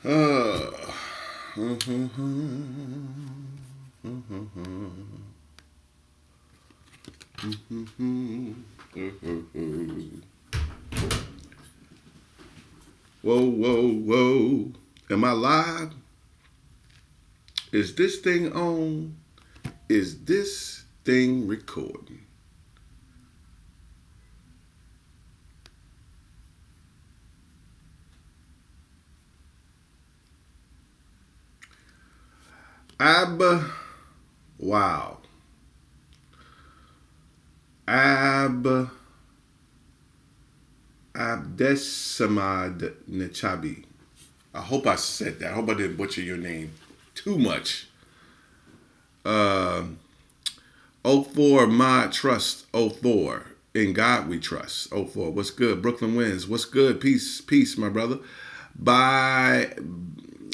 Uh, Whoa, whoa, whoa. Am I live? Is this thing on? Is this thing recording? Wow. Abdesamad Nechabi. I hope I said that. I hope I didn't butcher your name too much. 04 My Trust 04. In God we trust. 04. What's good? Brooklyn wins. What's good? Peace, peace, my brother. By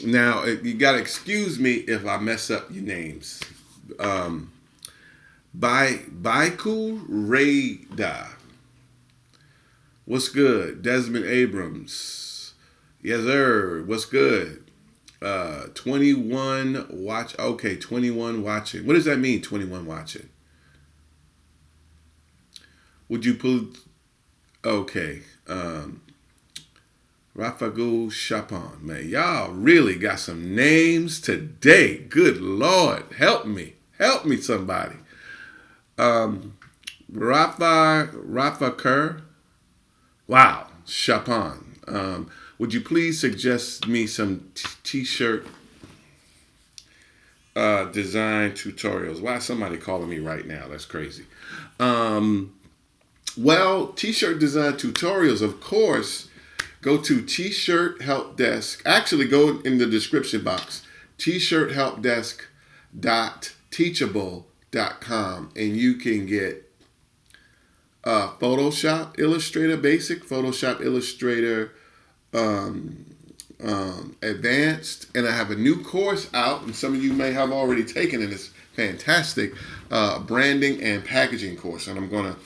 now, you gotta excuse me if I mess up your names. Baiku Rada. What's good? Desmond Abrams. Yes, sir. What's good? 21 watch. Okay, 21 watching. What does that mean, 21 watching? Would you put? Okay. Rafagul Chapon. Man, y'all really got some names today. Good Lord. Help me. Help me, somebody. Rafa Kerr. Wow. Chapon. Would you please suggest me some t-shirt design tutorials? Why is somebody calling me right now? That's crazy. Well, t-shirt design tutorials, of course, go to T-Shirt Help Desk. Actually, go in the description box, t-shirthelpdesk.teachable.com, and you can get Photoshop Illustrator Basic, Photoshop Illustrator Advanced, and I have a new course out, and some of you may have already taken it. It's fantastic, branding and packaging course, and I'm going to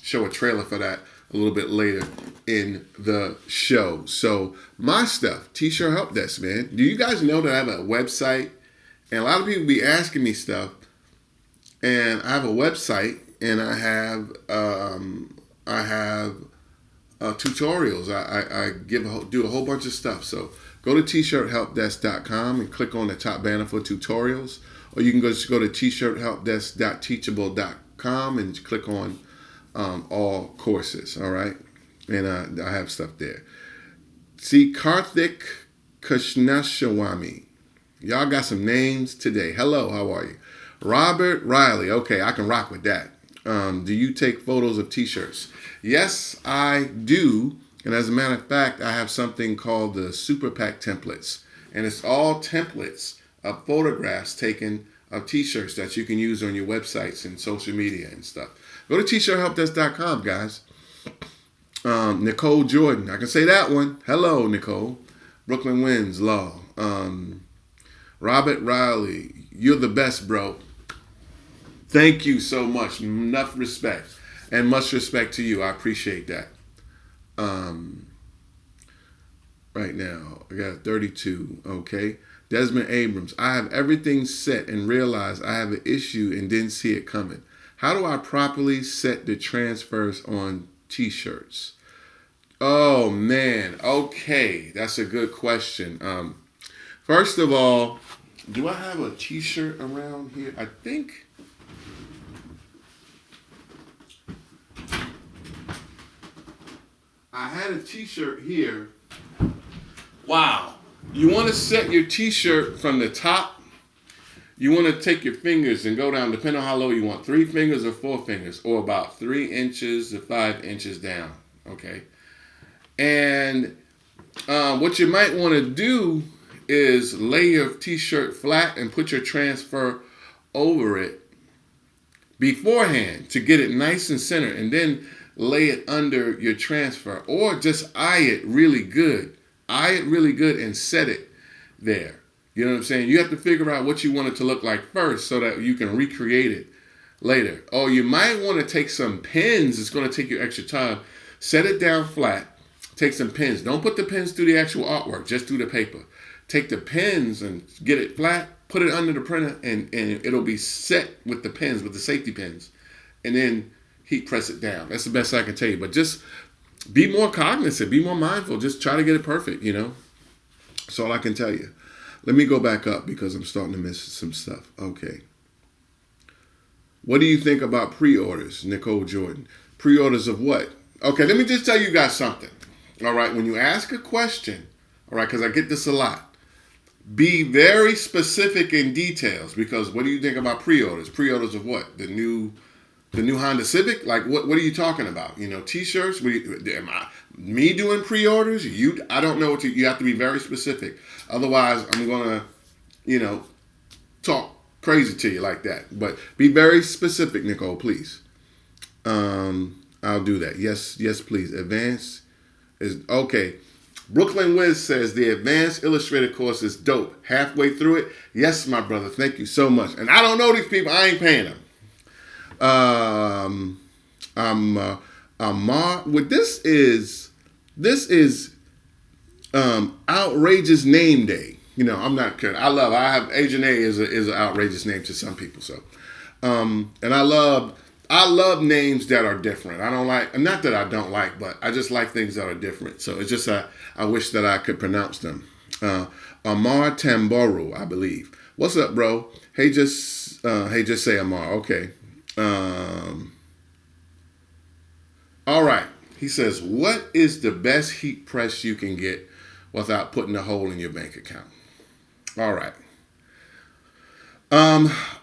show a trailer for that a little bit later in the show. So my stuff, T-Shirt Help Desk, man. Do you guys know that I have a website? And a lot of people be asking me stuff, and I have a website, and I have tutorials. I do a whole bunch of stuff. So go to t-shirthelpdesk.com and click on the top banner for tutorials, or you can just go to t-shirthelpdesk.teachable.com and click on all courses. All right, and I have stuff there. See, Karthik Krishnaswamy. Y'all got some names today. Hello, how are you? Robert Riley. Okay, I can rock with that. Do you take photos of t-shirts? Yes, I do. And as a matter of fact, I have something called the Super Pack templates. And it's all templates of photographs taken of t-shirts that you can use on your websites and social media and stuff. Go to t-shirthelpdesk.com, guys. Nicole Jordan. I can say that one. Hello, Nicole. Brooklyn wins, law. Robert Riley. You're the best, bro. Thank you so much. Enough respect. And much respect to you. I appreciate that. Right now, I got 32. Okay. Desmond Abrams. I have everything set and realized I have an issue and didn't see it coming. How do I properly set the transfers on t-shirts? Oh, man. Okay. That's a good question. First of all, do I have a t-shirt around here? I think I had a t-shirt here. Wow. You want to set your t-shirt from the top. You want to take your fingers and go down, depending on how low you want, 3 fingers or 4 fingers, or about 3 inches to 5 inches down. Okay. And what you might want to do is lay your t-shirt flat and put your transfer over it beforehand to get it nice and centered, and then lay it under your transfer, or just eye it really good. Eye it really good and set it there. You know what I'm saying? You have to figure out what you want it to look like first so that you can recreate it later. Or you might want to take some pins. It's going to take you extra time. Set it down flat. Take some pins. Don't put the pins through the actual artwork. Just through the paper. take the pins and get it flat, put it under the printer, and it'll be set with the pins, with the safety pins. And then heat press it down. That's the best I can tell you. But just be more cognizant, be more mindful. Just try to get it perfect, That's all I can tell you. Let me go back up because I'm starting to miss some stuff. Okay. What do you think about pre-orders, Nicole Jordan? Pre-orders of what? Okay, let me just tell you guys something. All right, when you ask a question, all right, because I get this a lot, be very specific in details, because what do you think about pre-orders? Pre-orders of what? The new Honda Civic? Like, what are you talking about? T-shirts? Me doing pre-orders? I don't know you have to be very specific. Otherwise, I'm going to, talk crazy to you like that. But be very specific, Nicole, please. I'll do that. Yes, please. Advanced is okay. Brooklyn Wiz says the Advanced Illustrator course is dope. Halfway through it. Yes, my brother. Thank you so much. And I don't know these people. I ain't paying them. This is outrageous name day. I'm not kidding. I have Ajene is an outrageous name to some people. So, and I love names that are different. I don't like, not that I don't like, but I just like things that are different. So it's just I wish that I could pronounce them. Amar Tamboru, I believe. What's up, bro? Hey, just say Amar. Okay. All right. He says, what is the best heat press you can get without putting a hole in your bank account? All right.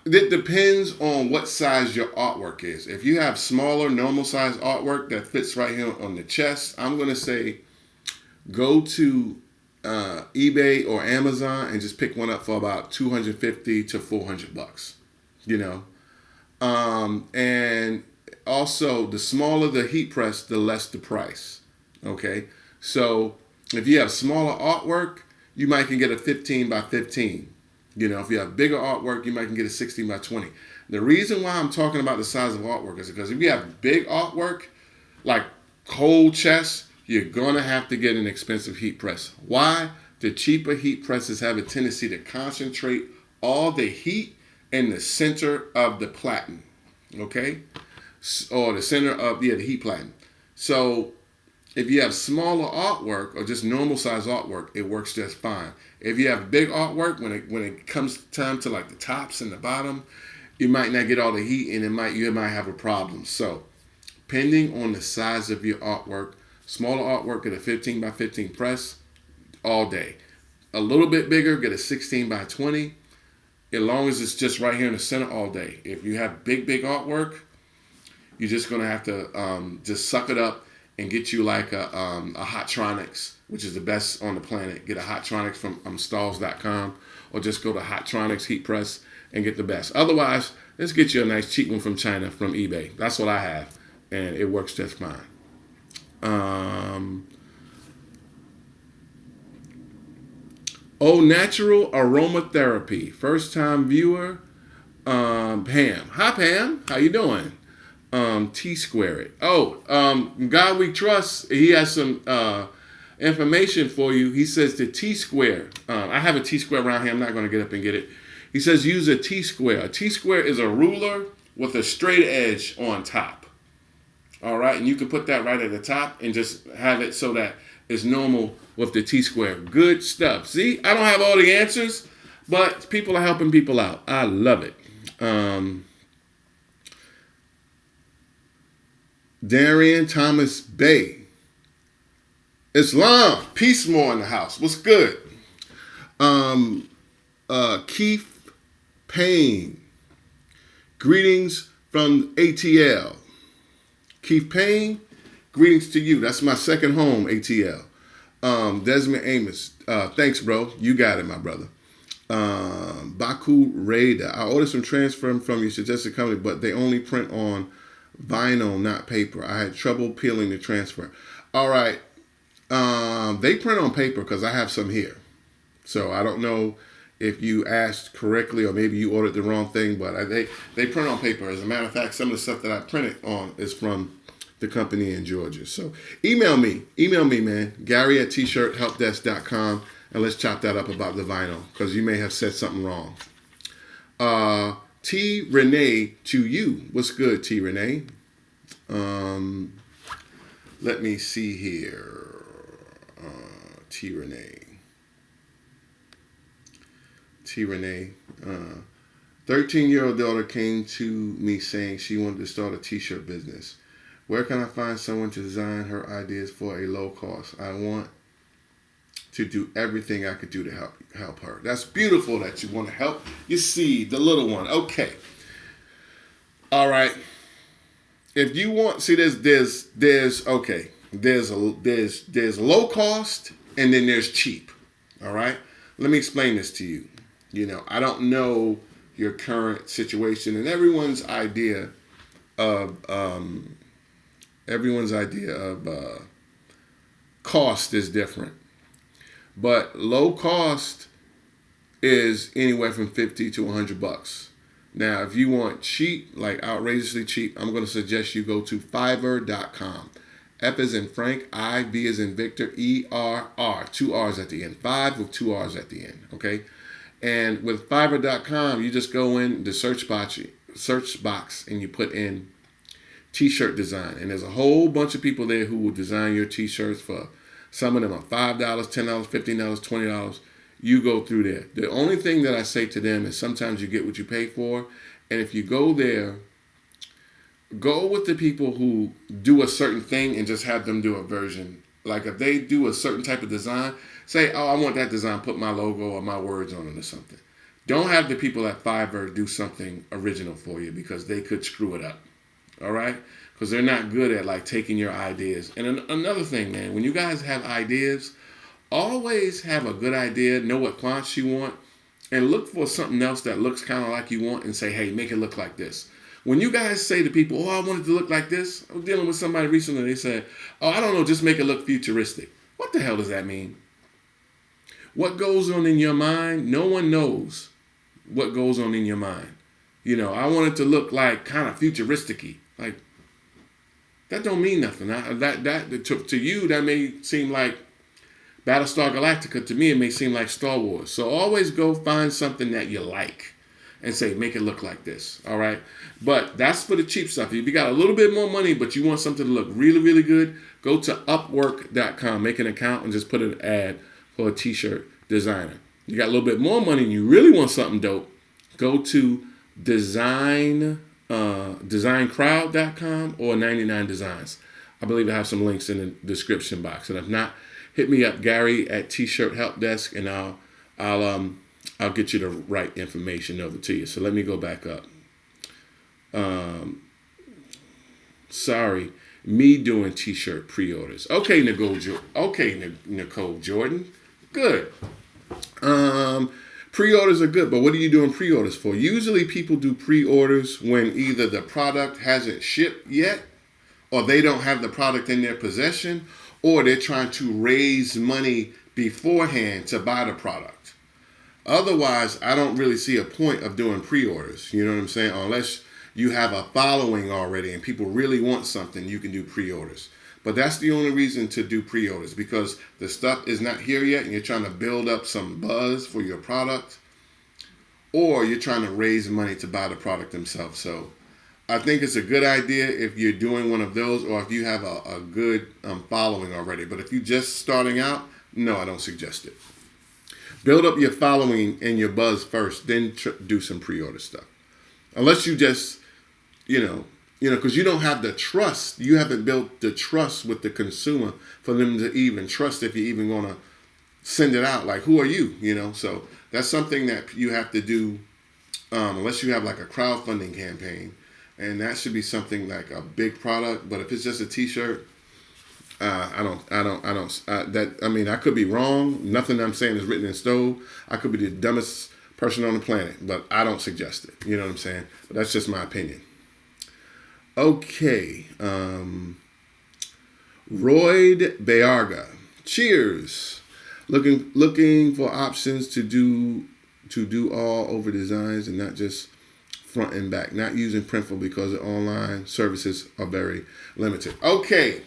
It depends on what size your artwork is. If you have smaller, normal size artwork that fits right here on the chest, I'm going to say go to eBay or Amazon and just pick one up for about $250 to $400. And also, the smaller the heat press, the less the price. Okay, so if you have smaller artwork, you might can get a 15 by 15. If you have bigger artwork, you might can get a 16 by 20. The reason why I'm talking about the size of artwork is because if you have big artwork, like cold chest, you're gonna have to get an expensive heat press. Why? The cheaper heat presses have a tendency to concentrate all the heat in the center of the platen. Okay? Or the center of the heat platen. So if you have smaller artwork or just normal size artwork, it works just fine. If you have big artwork, when it comes time to like the tops and the bottom, you might not get all the heat and you might have a problem. So depending on the size of your artwork, smaller artwork, get a 15 by 15 press all day. A little bit bigger, get a 16 by 20. As long as it's just right here in the center all day. If you have big artwork, you're just going to have to just suck it up and get you like a Hotronix, which is the best on the planet. Get a Hotronix from stalls.com or just go to Hotronix Heat Press and get the best. Otherwise, let's get you a nice cheap one from China from eBay. That's what I have, and it works just fine. Natural aromatherapy. First time viewer, Pam. Hi, Pam. How you doing? T-Square it. God We Trust, he has some information for you. He says the T-Square. I have a T-Square around here. I'm not going to get up and get it. He says use a T-Square. A T-Square is a ruler with a straight edge on top. All right, and you can put that right at the top and just have it so that it's normal with the T-Square. Good stuff. See, I don't have all the answers, but people are helping people out. I love it. Darian Thomas Bay. Islam. Peace more in the house. What's good? Keith Payne. Greetings from ATL. Keith Payne, greetings to you. That's my second home, ATL. Desmond Amos. Thanks, bro. You got it, my brother. Baku Raider. I ordered some transfer from your suggested company, but they only print on vinyl, not paper. I had trouble peeling the transfer. All right. They print on paper because I have some here. So I don't know if you asked correctly or maybe you ordered the wrong thing, but they print on paper. As a matter of fact, some of the stuff that I printed on is from the company in Georgia. So email me, man. Gary at tshirthelpdesk.com. And let's chop that up about the vinyl, because you may have said something wrong. T. Renee to you. What's good, T. Renee? Let me see here. T. Renee. 13-year-old daughter came to me saying she wanted to start a t-shirt business. Where can I find someone to design her ideas for a low cost? I want to do everything I could do to help her. That's beautiful that you want to help. You see, the little one. Okay. All right. If you want, see, there's low cost and then there's cheap. All right. Let me explain this to you. I don't know your current situation, and everyone's idea of cost is different. But low cost is anywhere from $50 to $100. Now, if you want cheap, like outrageously cheap, I'm going to suggest you go to Fiverr.com. F as in Frank, I, V as in Victor, E-R-R, 2 R's at the end. 5 with 2 R's at the end, okay? And with Fiverr.com, you just go in the search box and you put in t-shirt design. And there's a whole bunch of people there who will design your t-shirts for, some of them are $5, $10, $15, $20. You go through there. The only thing that I say to them is sometimes you get what you pay for. And if you go there, go with the people who do a certain thing and just have them do a version. Like if they do a certain type of design, say, oh, I want that design, put my logo or my words on it or something. Don't have the people at Fiverr do something original for you, because they could screw it up. All right? Because they're not good at like taking your ideas. And another thing, man, when you guys have ideas, always have a good idea, know what fonts you want, and look for something else that looks kind of like you want and say, hey, make it look like this. When you guys say to people, oh, I want it to look like this, I was dealing with somebody recently, they said, oh, I don't know, just make it look futuristic. What the hell does that mean? What goes on in your mind, no one knows what goes on in your mind. I want it to look like kind of futuristic-y. Like, that don't mean nothing. To you, that may seem like Battlestar Galactica. To me, it may seem like Star Wars. So always go find something that you like and say, make it look like this. All right? But that's for the cheap stuff. If you got a little bit more money, but you want something to look really, really good, go to Upwork.com, make an account, and just put an ad for a t-shirt designer. You got a little bit more money and you really want something dope, go to designcrowd.com or 99 Designs. I believe I have some links in the description box. And if not, hit me up, Gary at T-Shirt Help Desk, and I'll get you the right information over to you. So let me go back up. Sorry, me doing T-shirt pre-orders. Okay, Nicole Jordan. Good. Pre-orders are good, but what are you doing pre-orders for? Usually people do pre-orders when either the product hasn't shipped yet, or they don't have the product in their possession, or they're trying to raise money beforehand to buy the product. Otherwise, I don't really see a point of doing pre-orders. You know what I'm saying? Unless you have a following already and people really want something, you can do pre-orders. But that's the only reason to do pre-orders, because the stuff is not here yet and you're trying to build up some buzz for your product, or you're trying to raise money to buy the product themselves. So I think it's a good idea if you're doing one of those, or if you have a good following already. But if you're just starting out, no, I don't suggest it. Build up your following and your buzz first, then do some pre-order stuff. Unless you just, because you don't have the trust. You haven't built the trust with the consumer for them to even trust if you're even going to send it out. Like, who are you? So that's something that you have to do unless you have like a crowdfunding campaign. And that should be something like a big product. But if it's just a t-shirt, I could be wrong. Nothing I'm saying is written in stone. I could be the dumbest person on the planet, but I don't suggest it. You know what I'm saying? But that's just my opinion. Okay. Royd Bayarga. Cheers. Looking for options to do all over designs and not just front and back. Not using Printful because the online services are very limited. Okay.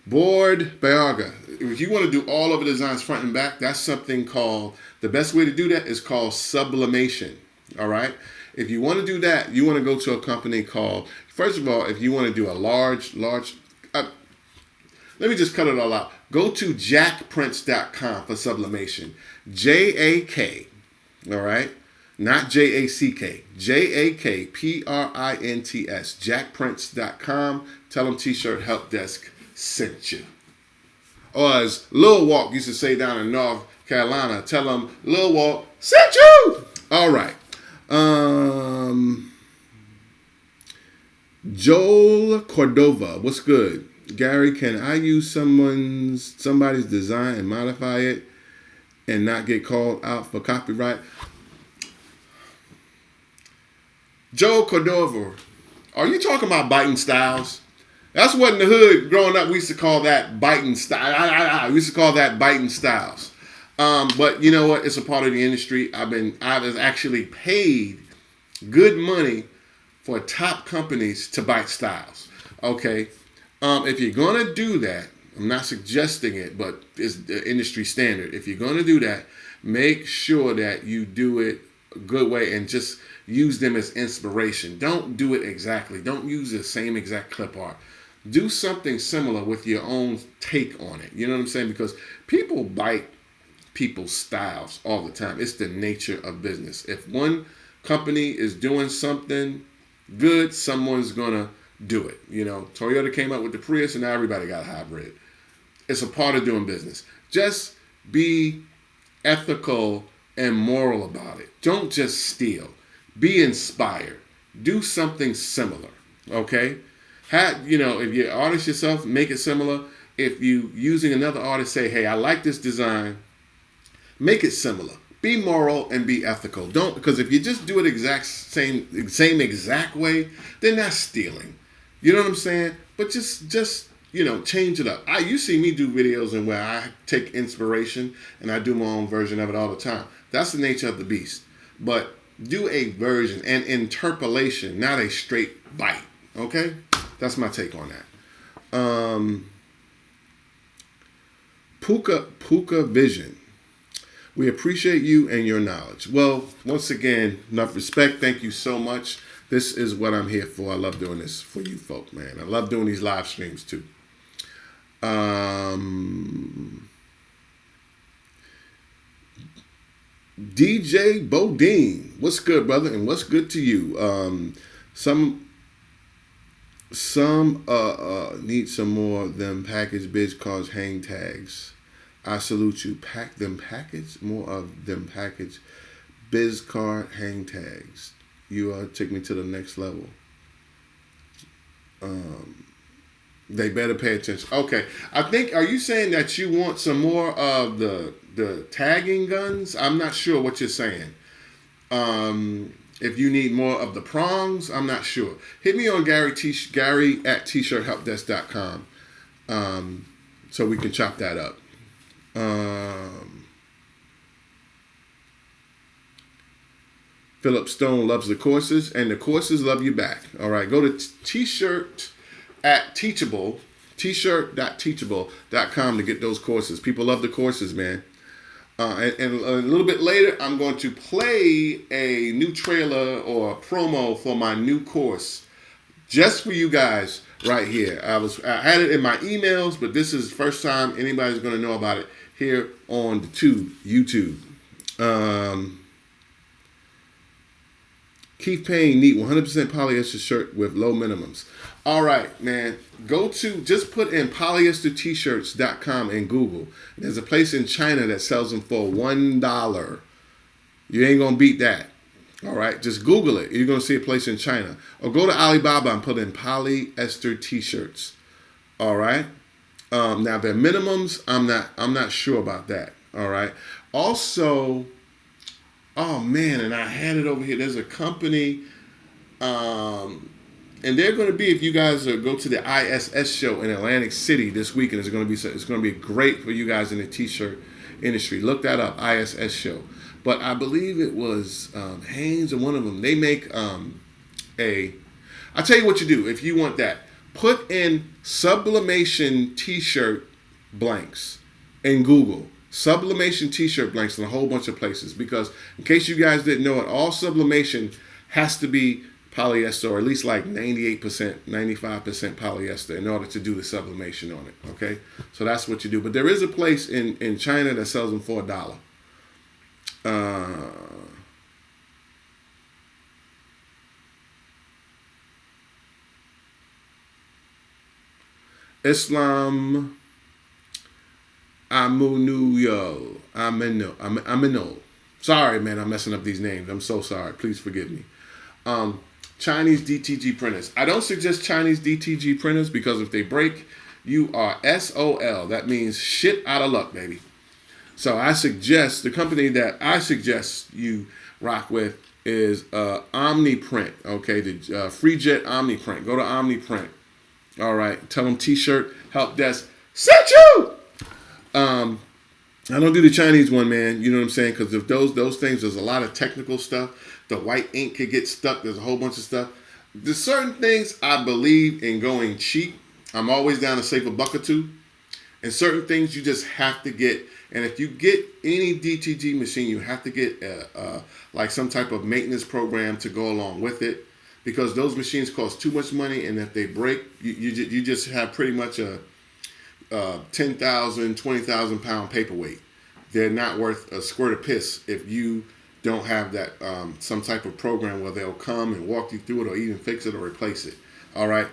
Board Bayaga. If you want to do all of the designs front and back, that's something called, the best way to do that is called sublimation. All right. If you want to do that, you want to go to a company called, first of all, if you want to do a large, let me just cut it all out. Go to jackprints.com for sublimation. JAK, all right? Not JACK. JAKPRINTS. Jackprints.com. Tell them T-Shirt Help Desk sent you. Or as Lil Walk used to say down in North Carolina, tell them Lil Walk sent you. All right. Joel Cordova, what's good? Gary, can I use somebody's design and modify it and not get called out for copyright? Joel Cordova, are you talking about biting styles? That's what in the hood growing up we used to call that biting style. We used to call that biting styles. But you know what? It's a part of the industry. I was actually paid good money for top companies to bite styles. Okay. If you're going to do that, I'm not suggesting it, but it's the industry standard. If you're going to do that, make sure that you do it a good way and just use them as inspiration. Don't do it exactly. Don't use the same exact clip art. Do something similar with your own take on it. You know what I'm saying? Because people bite people's styles all the time. It's the nature of business. If one company is doing something good, someone's going to do it. You know, Toyota came up with the Prius and now everybody got a hybrid. It's a part of doing business. Just be ethical and moral about it. Don't just steal. Be inspired. Do something similar. Okay? If you artist yourself, make it similar. If you using another artist, say, hey, I like this design. Make it similar. Be moral and be ethical. Don't, because if you just do it same exact way, then that's stealing. You know what I'm saying? But just change it up. You see me do videos and where I take inspiration and I do my own version of it all the time. That's the nature of the beast. But do a version and interpolation, not a straight bite. Okay? That's my take on that. Puka Vision. We appreciate you and your knowledge. Well, once again, enough respect. Thank you so much. This is what I'm here for. I love doing this for you folk, man. I love doing these live streams too. DJ Bodine, what's good, brother? And what's good to you? Some need some more of them package biz cards hang tags. I salute you. Pack them package, more of them package biz card hang tags. You take me to the next level. They better pay attention. Okay, are you saying that you want some more of the tagging guns? I'm not sure what you're saying. If you need more of the prongs, I'm not sure. Hit me on Gary at tshirthelpdesk.com so we can chop that up. Philip Stone loves the courses, and the courses love you back. All right, go to t-shirt.teachable.com to get those courses. People love the courses, man. And a little bit later, I'm going to play a new trailer or a promo for my new course, just for you guys right here. I had it in my emails, but this is the first time anybody's going to know about it here on the YouTube. Keith Payne, neat 100% polyester shirt with low minimums. All right, man. Just put in polyestertshirts.com in Google. There's a place in China that sells them for $1. You ain't going to beat that. All right, just Google it. You're going to see a place in China. Or go to Alibaba and put in polyester t-shirts. All right. Now their minimums, I'm not sure about that. All right. Also, oh man, and I had it over here. There's a company, and they're going to be, if you guys go to the ISS show in Atlantic City this weekend, it's going to be great for you guys in the t-shirt industry. Look that up, ISS show. But I believe it was Hanes or one of them. They make I'll tell you what you do if you want that. Put in sublimation t-shirt blanks in Google. Sublimation t-shirt blanks in a whole bunch of places, because in case you guys didn't know it, all sublimation has to be polyester, or at least like 98%, 95% polyester in order to do the sublimation on it. Okay, so that's what you do. But there is a place in China that sells them for $1. Islam Amino. Sorry, man, I'm messing up these names. I'm so sorry. Please forgive me. Chinese DTG printers. I don't suggest Chinese DTG printers because if they break, you are SOL. That means shit out of luck, baby. So I suggest, the company that I suggest you rock with is OmniPrint. Okay, the FreeJet OmniPrint. Go to OmniPrint. All right, tell them T-shirt help desk sent you. I don't do the Chinese one, man. You know what I'm saying? Because if those things, there's a lot of technical stuff. The white ink could get stuck. There's a whole bunch of stuff. There's certain things I believe in going cheap. I'm always down to save $1 or $2. And certain things you just have to get. And if you get any DTG machine, you have to get like some type of maintenance program to go along with it, because those machines cost too much money. And if they break, you just have pretty much a 10,000, 20,000 pound paperweight. They're not worth a squirt of piss if you don't have that some type of program where they'll come and walk you through it, or even fix it or replace it. All right.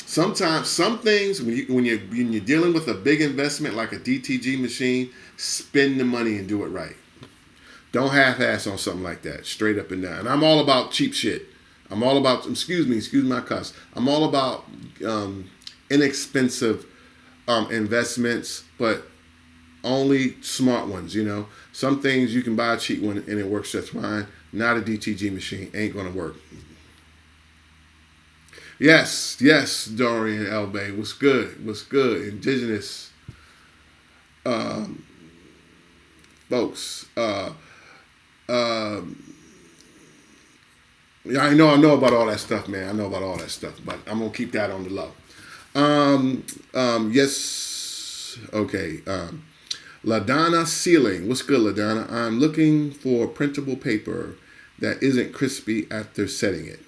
Sometimes some things when you're dealing with a big investment like a DTG machine, spend the money and do it right. Don't half-ass on something like that, straight up and down. And I'm all about cheap shit. I'm all about, excuse my cuss. I'm all about inexpensive investments, but only smart ones. You know, some things you can buy a cheap one and it works just fine. Not a DTG machine, ain't gonna work. Yes, Dorian Elbay, what's good? Indigenous folks. Yeah, I know about all that stuff, man. I know about all that stuff, but I'm gonna keep that on the low. Yes, okay. LaDonna Sealing, what's good, LaDonna? I'm looking for printable paper that isn't crispy after setting it.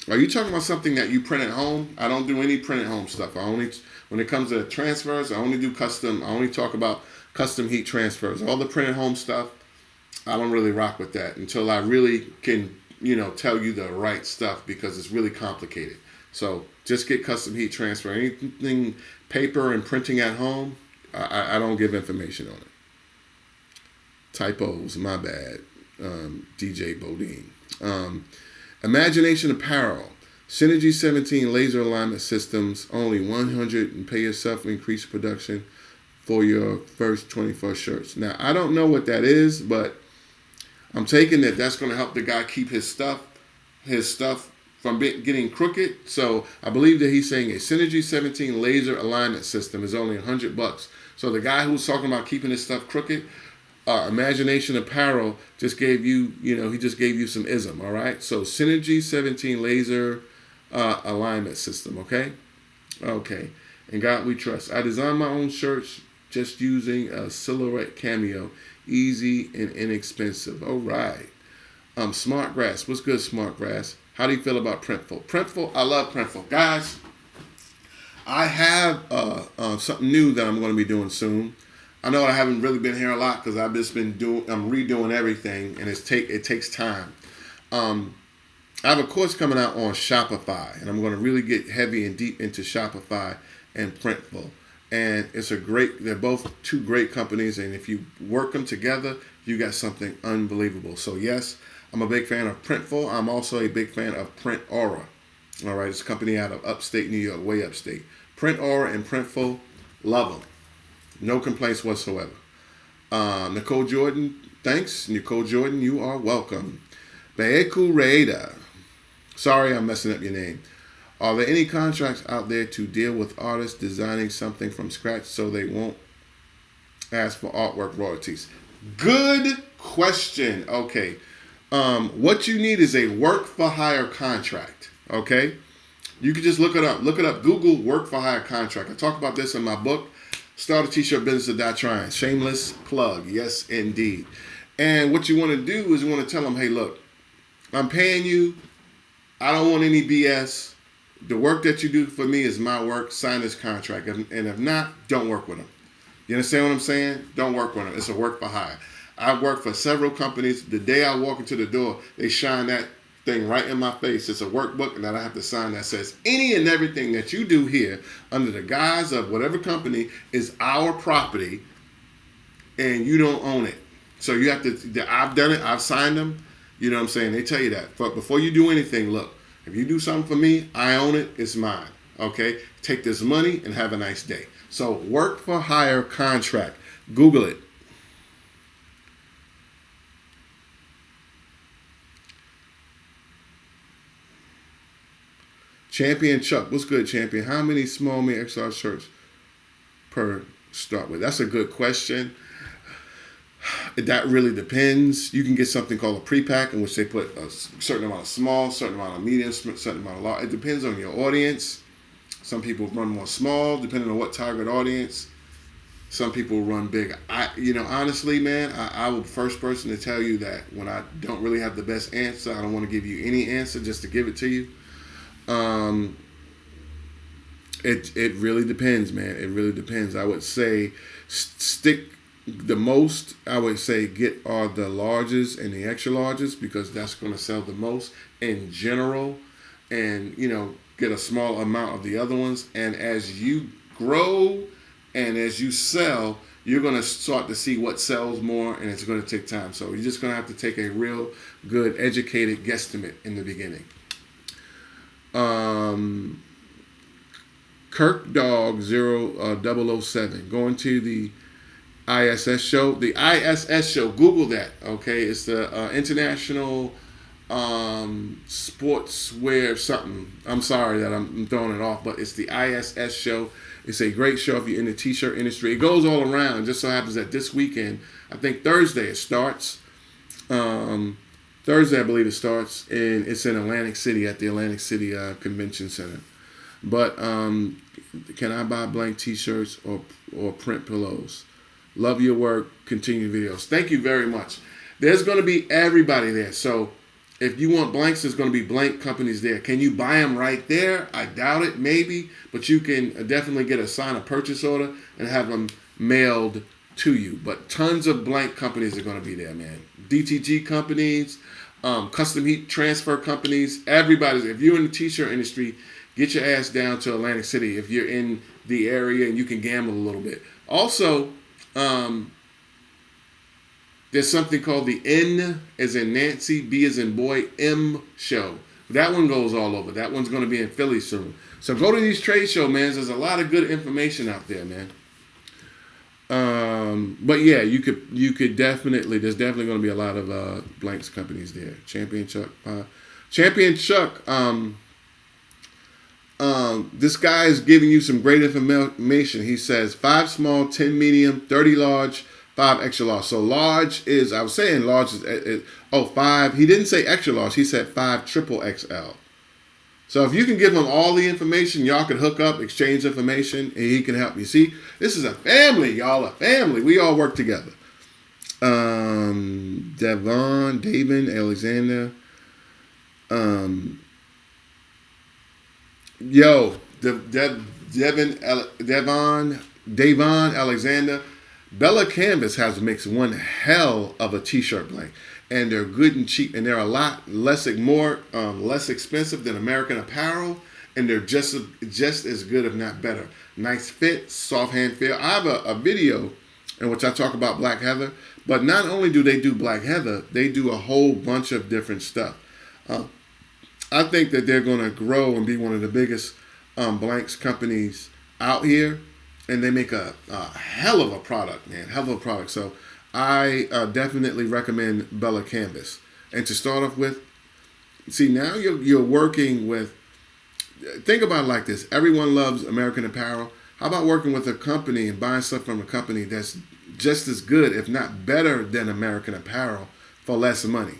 Are you talking about something that you print at home? I don't do any print at home stuff. When it comes to transfers, I only do custom. I only talk about custom heat transfers. All the print at home stuff, I don't really rock with that until I really can, tell you the right stuff, because it's really complicated. So just get custom heat transfer. Anything paper and printing at home, I don't give information on it. Typos, my bad. DJ Bodine. Imagination Apparel. Synergy 17 laser alignment systems. Only 100 and pay yourself increased production for your first 24 shirts. Now, I don't know what that is, but I'm taking that's going to help the guy keep his stuff from getting crooked. So I believe that he's saying a Synergy 17 laser alignment system is only $100. So the guy who's talking about keeping his stuff crooked, Imagination Apparel just gave you, he just gave you some ism, all right? So Synergy 17 laser alignment system, okay? Okay. In God we trust. I designed my own shirts just using a silhouette cameo. Easy and inexpensive. All right. Smart Grass. What's good, Smart Grass? How do you feel about Printful? Printful, I love Printful. Guys, I have something new that I'm going to be doing soon. I know I haven't really been here a lot because I've just been I'm redoing everything, and it takes time. I have a course coming out on Shopify, and I'm going to really get heavy and deep into Shopify and Printful. And they're both two great companies, and if you work them together, you got something unbelievable. So yes, I'm a big fan of Printful. I'm also a big fan of Print Aura. All right, it's a company out of upstate New York, way upstate. Print Aura and Printful, love them. No complaints whatsoever. Nicole Jordan, thanks. Nicole Jordan, you are welcome. Beeku Reida. Sorry I'm messing up your name. Are there any contracts out there to deal with artists designing something from scratch so they won't ask for artwork royalties? Good question. Okay. What you need is a work for hire contract. Okay? You can just look it up. Look it up. Google work for hire contract. I talk about this in my book, Start a T-shirt Business Without Trying. Shameless plug. Yes, indeed. And what you want to do is you want to tell them, hey, look, I'm paying you. I don't want any BS. The work that you do for me is my work. Sign this contract. And if not, don't work with them. You understand what I'm saying? Don't work with them. It's a work for hire. I work for several companies. The day I walk into the door, they shine that thing right in my face. It's a workbook, and that I have to sign that says any and everything that you do here under the guise of whatever company is our property, and you don't own it. So you have to, I've done it, I've signed them. You know what I'm saying? They tell you that. But before you do anything, look, if you do something for me, I own it, it's mine. Okay? Take this money and have a nice day. So work for hire contract. Google it. Champion Chuck, what's good, Champion? How many small, medium, XR shirts per start with? That's a good question. That really depends. You can get something called a pre-pack in which they put a certain amount of small, certain amount of medium, certain amount of large. It depends on your audience. Some people run more small, depending on what target audience. Some people run big. Honestly, man, I will be the first person to tell you that when I don't really have the best answer, I don't want to give you any answer just to give it to you. It really depends, man. It really depends. I would say stick the most. I would say get all the larges and the extra larges because that's going to sell the most in general, and get a small amount of the other ones. And as you grow and as you sell, you're going to start to see what sells more, and it's going to take time. So you're just going to have to take a real good, educated guesstimate in the beginning. Kirk Dog 007 going to the ISS show. The ISS show, Google that. Okay, it's the International Sportswear something. I'm sorry that I'm throwing it off, but it's the ISS show. It's a great show if you're in the t-shirt industry. It goes all around. Just so happens that this weekend, I think Thursday it starts. Thursday, I believe it starts, and it's in Atlantic City at the Atlantic City Convention Center. But can I buy blank T-shirts or print pillows? Love your work. Continue videos. Thank you very much. There's going to be everybody there. So if you want blanks, there's going to be blank companies there. Can you buy them right there? I doubt it, maybe. But you can definitely sign a purchase order and have them mailed to you. But tons of blank companies are going to be there, man. DTG companies, custom heat transfer companies, everybody. If you're in the t-shirt industry, get your ass down to Atlantic City if you're in the area and you can gamble a little bit. Also, there's something called the N as in Nancy, B as in boy, M show. That one goes all over. That one's going to be in Philly soon. So go to these trade show, man. There's a lot of good information out there, man. But yeah, you could definitely, there's definitely going to be a lot of blanks companies there. Champion Chuck, this guy is giving you some great information. He says 5 small, 10 medium, 30 large, 5 extra large. So large is, I was saying large is 5. He didn't say extra large. He said 5 triple XL. So if you can give him all the information, y'all can hook up, exchange information, and he can help you. See, this is a family, y'all, a family. We all work together. David, Alexander. Davon, Alexander. Bella+Canvas has mixed one hell of a t-shirt blank. And they're good and cheap, and they're a lot less expensive than American Apparel, and they're just as good, if not better. Nice fit, soft hand feel. I have a video in which I talk about Black Heather, but not only do they do Black Heather, they do a whole bunch of different stuff. I think that they're going to grow and be one of the biggest blanks companies out here, and they make a hell of a product, man, hell of a product. So I definitely recommend Bella+Canvas. And to start off with, see, now you're working with, think about it like this. Everyone loves American Apparel. How about working with a company and buying stuff from a company that's just as good, if not better than American Apparel for less money?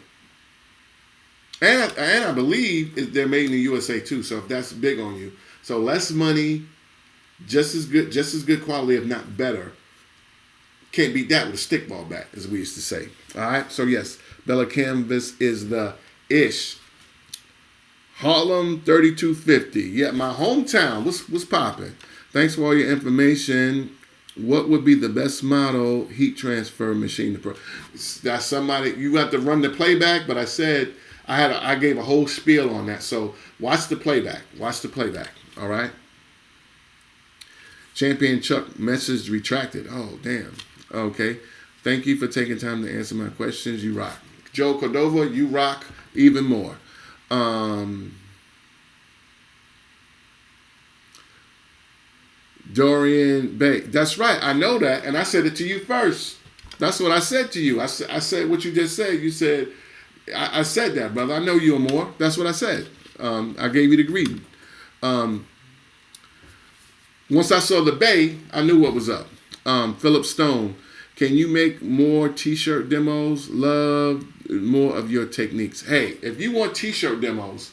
And I believe they're made in the USA too. So if that's big on you, so less money, just as good quality, if not better. Can't beat that with a stickball bat, as we used to say. All right. So yes, Bella+Canvas is the ish. Harlem 3250. Yeah, my hometown. What's popping? Thanks for all your information. What would be the best model heat transfer machine to pro? That's somebody you have to run the playback, but I said I gave a whole spiel on that. So watch the playback. Watch the playback. All right. Champion Chuck message retracted. Oh damn. Okay. Thank you for taking time to answer my questions. You rock. Joe Cordova, you rock even more. Dorian Bay. That's right. I know that. And I said it to you first. That's what I said to you. I said what you just said. You said, I said that, brother. I know you more. That's what I said. I gave you the greeting. Once I saw the Bay, I knew what was up. Philip Stone. Can you make more t-shirt demos? Love more of your techniques. Hey, if you want t-shirt demos,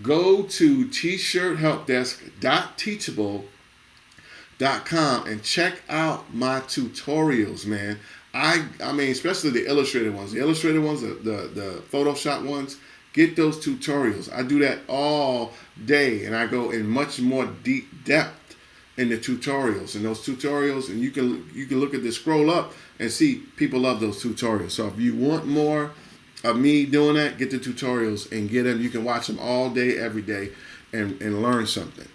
go to t-shirthelpdesk.teachable.com and check out my tutorials, man. I mean, especially the illustrated ones. The illustrated ones, the Photoshop ones, get those tutorials. I do that all day, and I go in much more deep depth in the tutorials. And those tutorials, and you can look at this, scroll up, and see people love those tutorials. So if you want more of me doing that, get the tutorials and get them. You can watch them all day, every day, and learn something.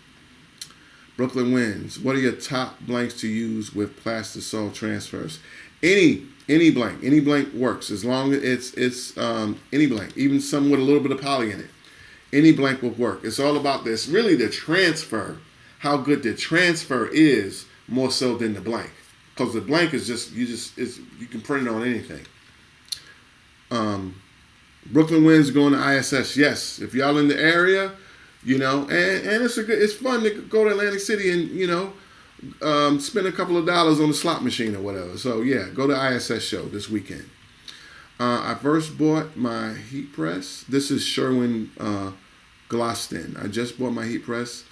Brooklyn Wins. What are your top blanks to use with plastisol transfers? Any blank works, as long as it's any blank, even some with a little bit of poly in it. Any blank will work. It's all about this, really the transfer, how good the transfer is, more so than the blank. Because the blank is you can print it on anything. Brooklyn Wins going to ISS. Yes, if y'all in the area, and it's fun to go to Atlantic City and spend a couple of dollars on the slot machine or whatever. So yeah, go to ISS show this weekend. I first bought my heat press. This is Sherwin Gloston. I just bought my heat press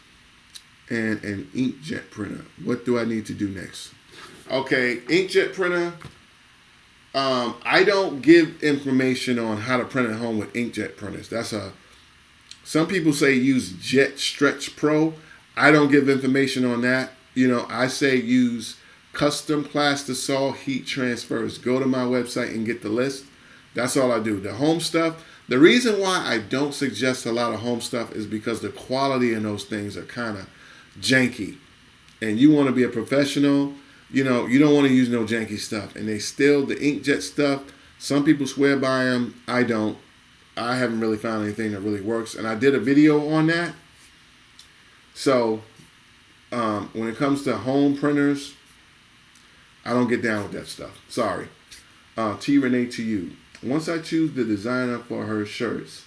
and an inkjet printer. What do I need to do next? Okay, inkjet printer. I don't give information on how to print at home with inkjet printers. Some people say use Jet Stretch Pro. I don't give information on that. I say use custom plastisol heat transfers. Go to my website and get the list. That's all I do. The home stuff, the reason why I don't suggest a lot of home stuff is because the quality in those things are kind of janky. And you want to be a professional, you don't want to use no janky stuff. And the inkjet stuff, some people swear by them. I don't. I haven't really found anything that really works. And I did a video on that. So when it comes to home printers, I don't get down with that stuff. Sorry. T. Renee to you. Once I choose the designer for her shirts,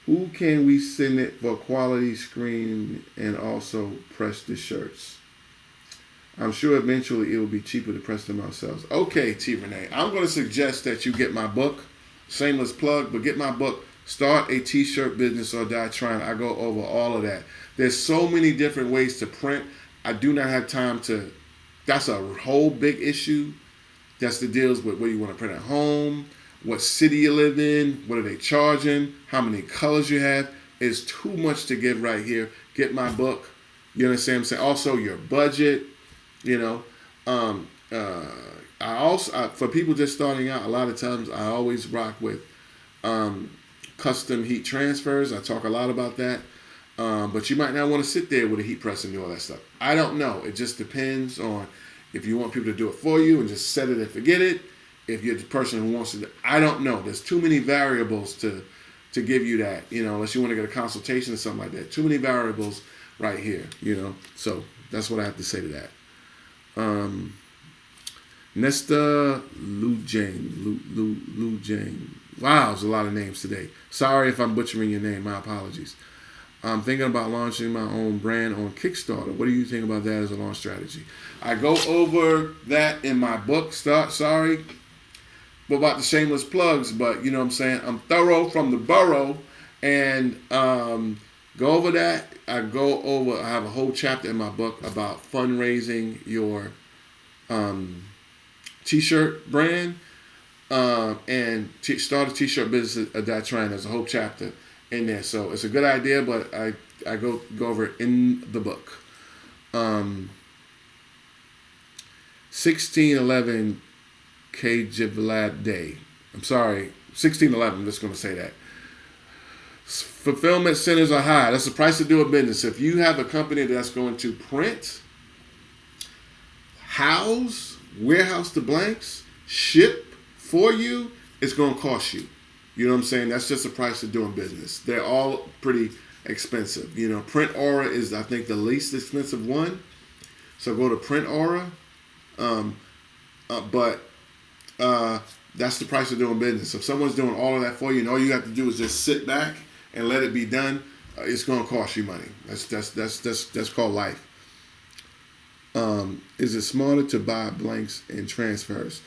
who can we send it for quality screen and also press the shirts? I'm sure eventually it will be cheaper to press them ourselves. Okay, T. Renee. I'm going to suggest that you get my book. Shameless plug, but get my book, Start a T-Shirt Business or Die Trying. I go over all of that. There's so many different ways to print. I do not have time to. That's a whole big issue. That's the deals with where you want to print at home, what city you live in, what are they charging, how many colors you have. It's too much to get right here. Get my book. You understand what I'm saying? Also, your budget. I also, for people just starting out, a lot of times I always rock with custom heat transfers. I talk a lot about that. But you might not want to sit there with a heat press and do all that stuff. I don't know. It just depends on if you want people to do it for you and just set it and forget it. If you're the person who wants to, I don't know. There's too many variables to give you that, unless you want to get a consultation or something like that. Too many variables right here, So that's what I have to say to that. Nesta Lujane. Wow, there's a lot of names today. Sorry if I'm butchering your name. My apologies. I'm thinking about launching my own brand on Kickstarter. What do you think about that as a launch strategy? I go over that in my book. Sorry about the shameless plugs, but you know what I'm saying? I'm thorough from the borough, And go over that. I have a whole chapter in my book about fundraising your t-shirt brand and start a t-shirt business at that trying. There's a whole chapter in there. So it's a good idea, but I go over it in the book. 1611 Kjivlad Day. I'm sorry, 1611. I'm just going to say that. Fulfillment centers are high. That's the price to do a business. If you have a company that's going to print, house, warehouse the blanks, ship for you, it's going to cost you. You know what I'm saying? That's just the price of doing business. They're all pretty expensive. You know, Print Aura is, I think, the least expensive one. So go to Print Aura. But that's the price of doing business. If someone's doing all of that for you, and all you have to do is just sit back and let it be done, it's going to cost you money. That's called life. Is it smarter to buy blanks and transfers?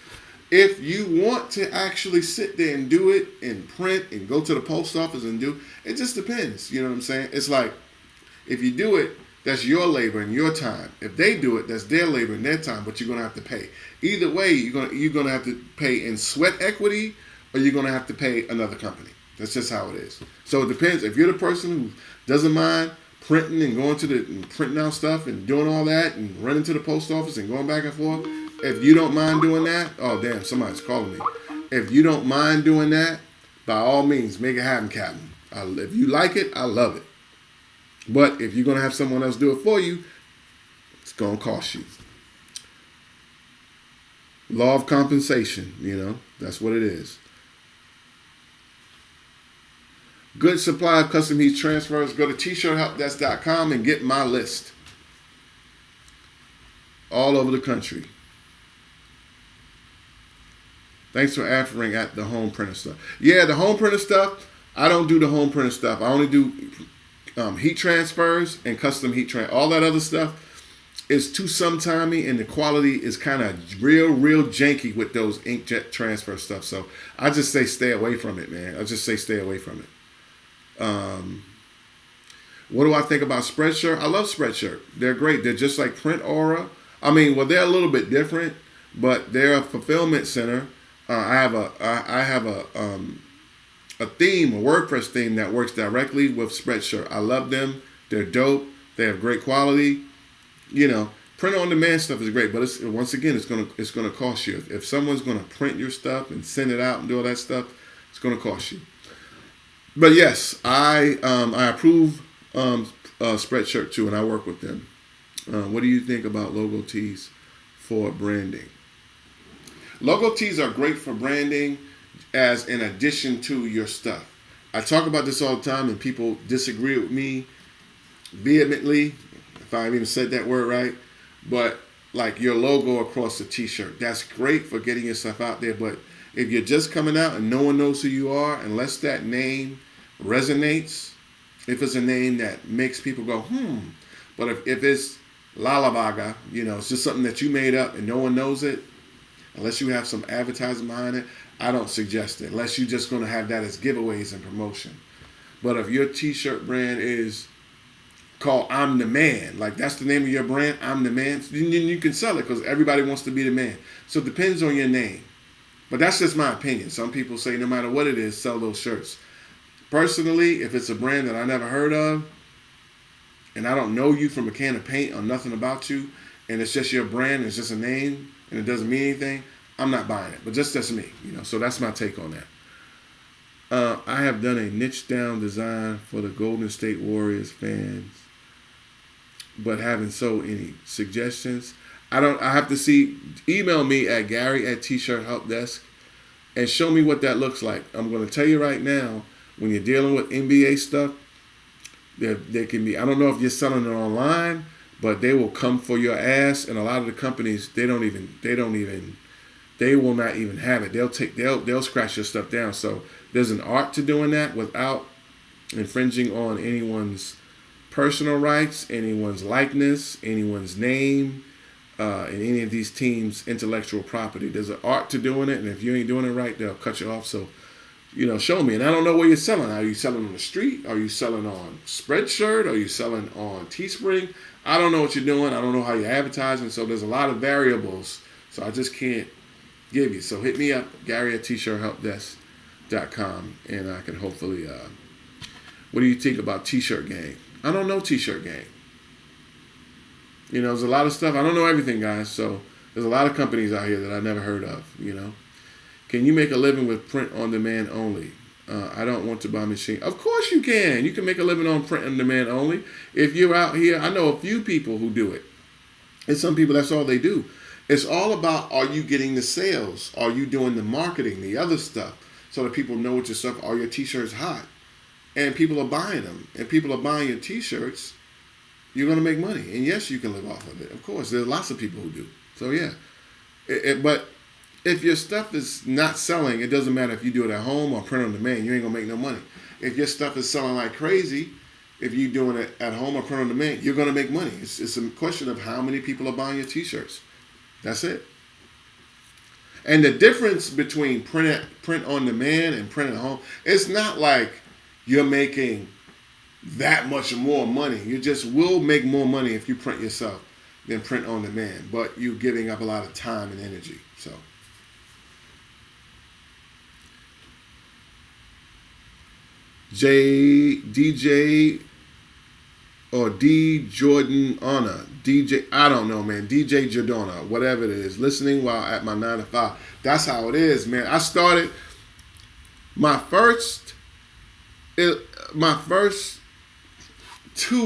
If you want to actually sit there and do it and print and go to the post office and do it, just depends. You know what I'm saying? It's like if you do it, that's your labor and your time. If they do it, that's their labor and their time, but you're going to have to pay. Either way, you're going to have to pay in sweat equity, or you're going to have to pay another company. That's just how it is. So it depends. If you're the person who doesn't mind printing and going to and printing out stuff and doing all that and running to the post office and going back and forth, if you don't mind doing that, oh damn, somebody's calling me. If you don't mind doing that, by all means, make it happen, Captain. If you like it, I love it. But if you're going to have someone else do it for you, it's going to cost you. Law of compensation, that's what it is. Good supply of custom heat transfers. Go to tshirthelpdesk.com and get my list. All over the country. Thanks for answering at the home printer stuff. Yeah, the home printer stuff, I don't do the home printer stuff. I only do heat transfers and custom heat transfer. All that other stuff is too sometimey, and the quality is kind of real janky with those inkjet transfer stuff. So I just say stay away from it, man. I just say stay away from it. What do I think about Spreadshirt? I love Spreadshirt. They're great. They're just like Print Aura. I mean, well, they're a little bit different, but they're a fulfillment center. I have a theme, a WordPress theme that works directly with Spreadshirt. I love them. They're dope. They have great quality. Print on demand stuff is great, but once again, it's gonna cost you. If someone's gonna print your stuff and send it out and do all that stuff, it's gonna cost you. But yes, I approve Spreadshirt too, and I work with them. What do you think about logo tees for branding? Logo tees are great for branding as an addition to your stuff. I talk about this all the time, and people disagree with me vehemently, if I even said that word right. But like your logo across the t-shirt, that's great for getting your stuff out there. But if you're just coming out and no one knows who you are, unless that name resonates, if it's a name that makes people go, But if it's Lalabaga, it's just something that you made up and no one knows it, unless you have some advertising behind it, I don't suggest it, unless you're just going to have that as giveaways and promotion. But if your t-shirt brand is called I'm the Man, like that's the name of your brand, I'm the Man, then you can sell it because everybody wants to be the man. So it depends on your name. But that's just my opinion. Some people say no matter what it is, sell those shirts. Personally, if it's a brand that I never heard of, and I don't know you from a can of paint or nothing about you, and it's just your brand, it's just a name, and it doesn't mean anything, I'm not buying it. But that's me, So that's my take on that. I have done a niche down design for the Golden State Warriors fans, but haven't sold any suggestions. I have to see. Email me at Gary@tshirthelpdesk and show me what that looks like. I'm going to tell you right now, when you're dealing with NBA stuff, they can be. I don't know if you're selling it online, but they will come for your ass. And a lot of the companies, they will not even have it. They'll scratch your stuff down. So there's an art to doing that without infringing on anyone's personal rights, anyone's likeness, anyone's name, and any of these teams' intellectual property. There's an art to doing it, and if you ain't doing it right, they'll cut you off. So show me. And I don't know where you're selling. Are you selling on the street? Are you selling on Spreadshirt? Are you selling on Teespring? I don't know what you're doing. I don't know how you're advertising. So there's a lot of variables. So I just can't give you. So hit me up, Gary at t-shirthelpdesk.com, and I can hopefully, what do you think about T-shirt game? I don't know T-shirt game. There's a lot of stuff. I don't know everything, guys. So there's a lot of companies out here that I never heard of, Can you make a living with print on demand only? I don't want to buy a machine. Of course you can. You can make a living on print on demand only. If you're out here, I know a few people who do it. And some people, that's all they do. It's all about, are you getting the sales? Are you doing the marketing, the other stuff, so that people know what your stuff, are your T-shirts hot? And people are buying them. And people are buying your T-shirts, you're going to make money. And yes, you can live off of it. Of course, there's lots of people who do. So yeah. But if your stuff is not selling, it doesn't matter if you do it at home or print on demand, you ain't going to make no money. If your stuff is selling like crazy, if you're doing it at home or print on demand, you're going to make money. It's a question of how many people are buying your T-shirts. That's it. And the difference between print on demand and print at home, it's not like you're making that much more money. You just will make more money if you print yourself than print on demand. But you're giving up a lot of time and energy. So DJ or D Jordan Honor. DJ, I don't know, man. DJ Jordana, whatever it is. Listening while at my 9 to 5. That's how it is, man. I started my first 2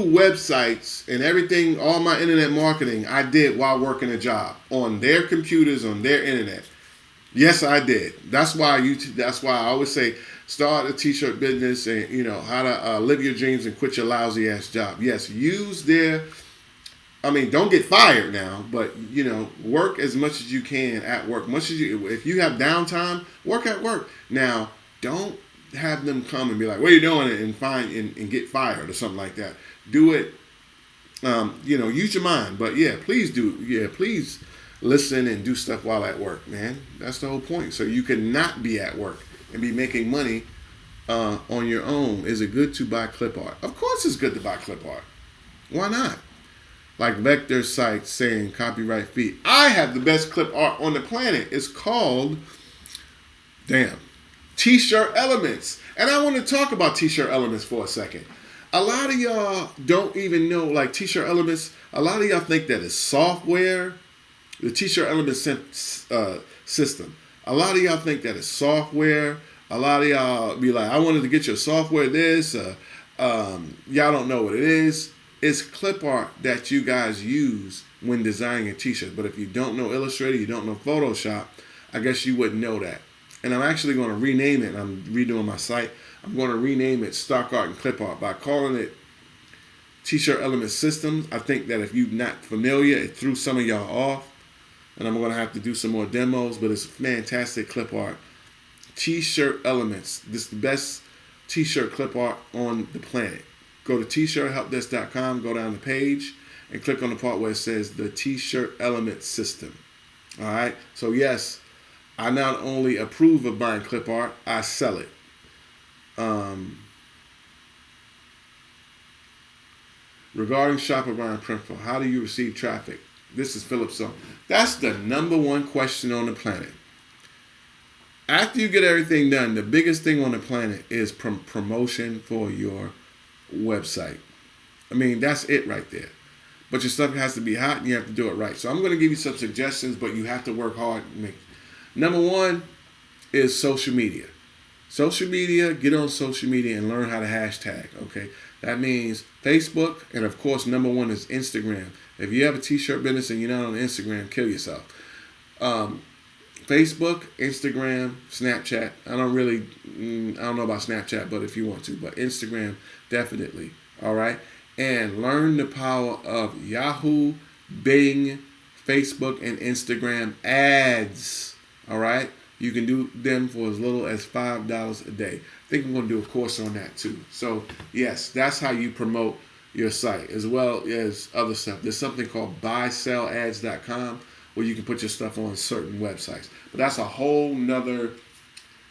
websites and everything, all my internet marketing, I did while working a job on their computers, on their internet. Yes, I did. That's why I always say start a T-shirt business and how to live your dreams and quit your lousy ass job. Yes, use their. Don't get fired now, but work as much as you can at work. If you have downtime, work at work. Now, don't have them come and be like, "What are you doing?" and get fired or something like that. Do it. Use your mind. But yeah, please do. Yeah, please listen and do stuff while at work, man. That's the whole point. So you can not be at work and be making money on your own. Is it good to buy clip art? Of course, it's good to buy clip art. Why not? Like Vector site saying copyright fee. I have the best clip art on the planet. It's called, T-shirt elements. And I want to talk about T-shirt elements for a second. A lot of y'all don't even know, like T-shirt elements, a lot of y'all think that it's software, the T-shirt elements system. A lot of y'all think that it's software. A lot of y'all be like, I wanted to get your software this. Y'all don't know what it is. It's clip art that you guys use when designing a T-shirt. But if you don't know Illustrator, you don't know Photoshop, I guess you wouldn't know that. And I'm actually going to rename it. I'm redoing my site. I'm going to rename it Stock Art and Clip Art by calling it T-shirt Element Systems. I think that if you're not familiar, it threw some of y'all off. And I'm going to have to do some more demos. But it's fantastic clip art. T-shirt Elements. This is the best T-shirt clip art on the planet. Go to t-shirthelpdesk.com, go down the page, and click on the part where it says the T-shirt Element System. All right? So, yes, I not only approve of buying clip art, I sell it. Regarding Shopify and Printful, how do you receive traffic? This is Philip. So that's the number one question on the planet. After you get everything done, the biggest thing on the planet is promotion for your website. That's it right there. But your stuff has to be hot and you have to do it right. So I'm going to give you some suggestions, but you have to work hard. Number one is social media. Social media, get on social media and learn how to hashtag, okay? That means Facebook, and of course, number one is Instagram. If you have a T-shirt business and you're not on Instagram, kill yourself. Facebook, Instagram, Snapchat. I don't know about Snapchat, but if you want to. But Instagram, definitely. All right? And learn the power of Yahoo, Bing, Facebook, and Instagram ads. All right? You can do them for as little as $5 a day. I think I'm going to do a course on that too. So, yes, that's how you promote your site, as well as other stuff. There's something called buysellads.com where you can put your stuff on certain websites. But that's a whole nother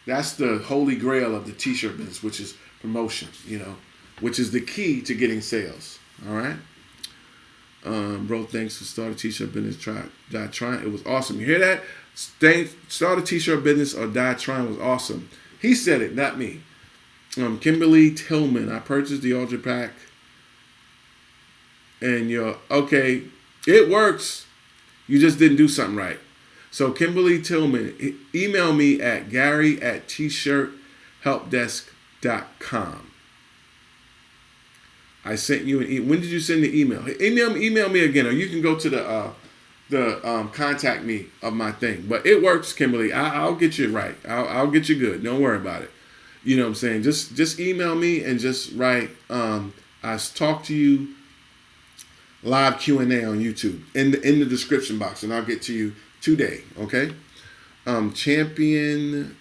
That's the holy grail of the t-shirt business, which is promotion, which is the key to getting sales. All right. Bro, thanks for start a t-shirt business. Die trying. It was awesome. You hear that? Start a t-shirt business or die trying was awesome. He said it, not me. Kimberly Tillman. I purchased the Ultra Pack. And you're okay. It works. You just didn't do something right. So Kimberly Tillman, email me at gary@tshirthelpdesk.com. I sent you an email. When did you send the email? Email me again, or you can go to the contact me of my thing. But it works, Kimberly. I'll get you right. I'll get you good. Don't worry about it. You know what I'm saying? Just email me and just write. I talk to you live Q&A on YouTube in the description box, and I'll get to you today. Okay. Champion.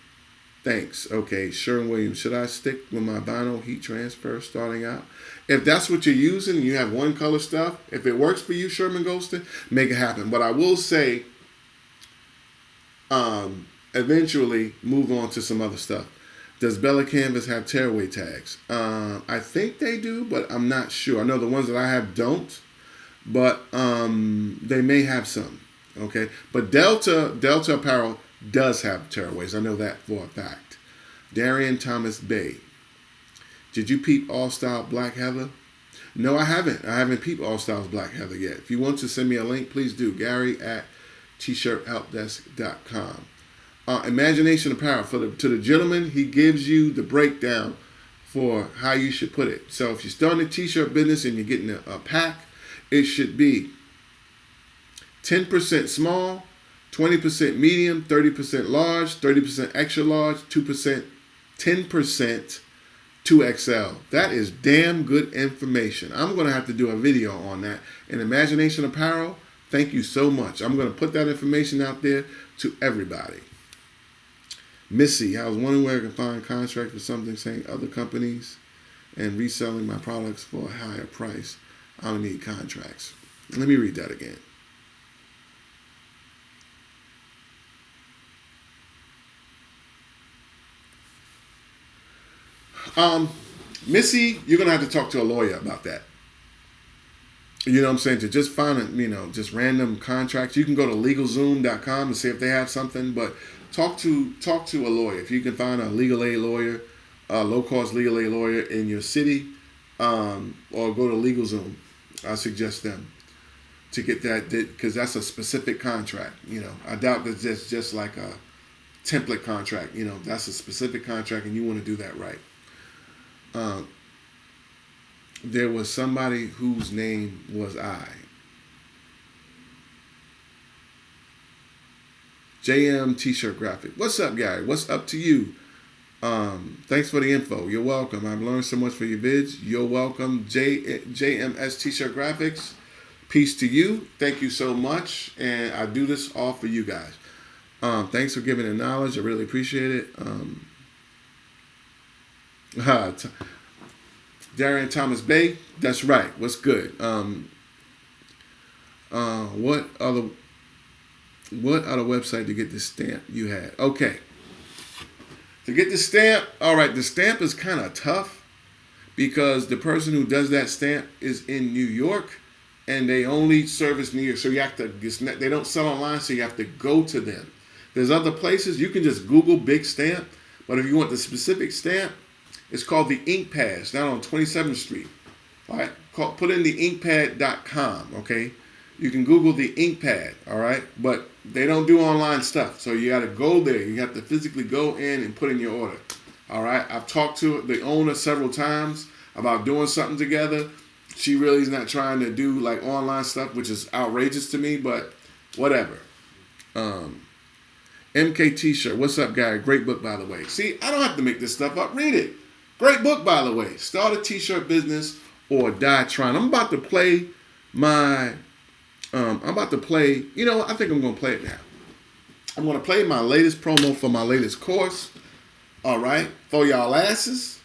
Thanks. Okay, Sherwin-Williams. Should I stick with my vinyl heat transfer starting out? If that's what you're using and you have one color stuff, if it works for you, Sherman Golston, make it happen. But I will say, eventually move on to some other stuff. Does Bella+Canvas have tearaway tags? I think they do, but I'm not sure. I know the ones that I have don't, but they may have some. Okay, but Delta Apparel does have tearaways. I know that for a fact. Darian Thomas Bay. Did you peep All Style Black Heather? No, I haven't. I haven't peeped All Styles Black Heather yet. If you want to send me a link, please do. Gary@tshirthelpdesk.com. Imagination Apparel. To the gentleman, he gives you the breakdown for how you should put it. So if you're starting a t-shirt business and you're getting a pack, it should be 10% small, 20% medium, 30% large, 30% extra large, 2%, 10% 2XL. That is damn good information. I'm going to have to do a video on that. And Imagination Apparel, thank you so much. I'm going to put that information out there to everybody. Missy, I was wondering where I can find a contract for something saying other companies and reselling my products for a higher price. I don't need contracts. Let me read that again. Missy, you're gonna have to talk to a lawyer about that. You know what I'm saying? To just find just random contracts. You can go to LegalZoom.com and see if they have something, but talk to a lawyer. If you can find a legal aid lawyer, a low-cost legal aid lawyer in your city, or go to LegalZoom. I suggest them to get that, because that's a specific contract. I doubt that that's just like a template contract. That's a specific contract, and you want to do that right. There was somebody whose name was JM T-shirt graphic. What's up, Gary? What's up to you? Thanks for the info. You're welcome. I've learned so much for your vids. You're welcome. JMS T-shirt graphics. Peace to you. Thank you so much. And I do this all for you guys. Thanks for giving the knowledge. I really appreciate it. Darian Thomas Bay. That's right. What's good? What other website to get the stamp you had? Okay. To get the stamp, all right, the stamp is kind of tough because the person who does that stamp is in New York and they only service New York. So you have to, they don't sell online, so you have to go to them. There's other places. You can just Google Big Stamp, but if you want the specific stamp, it's called the Ink Pad. It's down on 27th Street. All right, put in the inkpad.com, okay? You can Google the Ink Pad, all right? But they don't do online stuff, so you got to go there. You have to physically go in and put in your order, all right? I've talked to the owner several times about doing something together. She really is not trying to do like online stuff, which is outrageous to me, but whatever. MK T-shirt. What's up, Gary? Great book, by the way. See, I don't have to make this stuff up. Read it. Great book, by the way. Start a T-shirt business or die trying. I'm about to play I think I'm going to play it now. I'm going to play my latest promo for my latest course. All right. For y'all asses.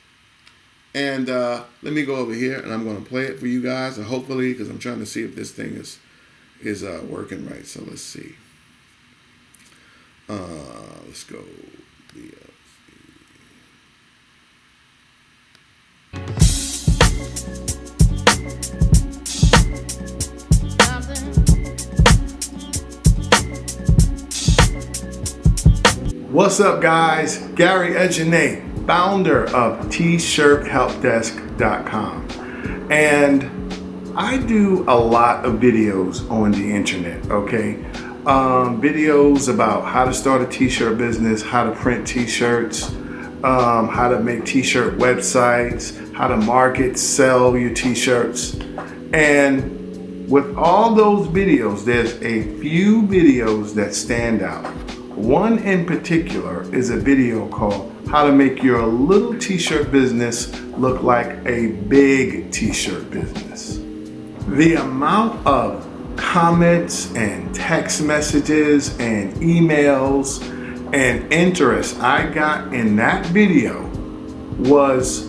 And let me go over here and I'm going to play it for you guys. And hopefully, because I'm trying to see if this thing is working right. So let's see. Let's go. What's up, guys? Gary Ajene, founder of tshirthelpdesk.com. And I do a lot of videos on the internet, okay? Videos about how to start a t-shirt business, how to print t-shirts, how to make t-shirt websites, how to market, sell your t-shirts. And with all those videos, there's a few videos that stand out. One in particular is a video called How to Make Your Little T-Shirt Business Look Like a Big T-Shirt Business. The amount of comments and text messages and emails and interest I got in that video was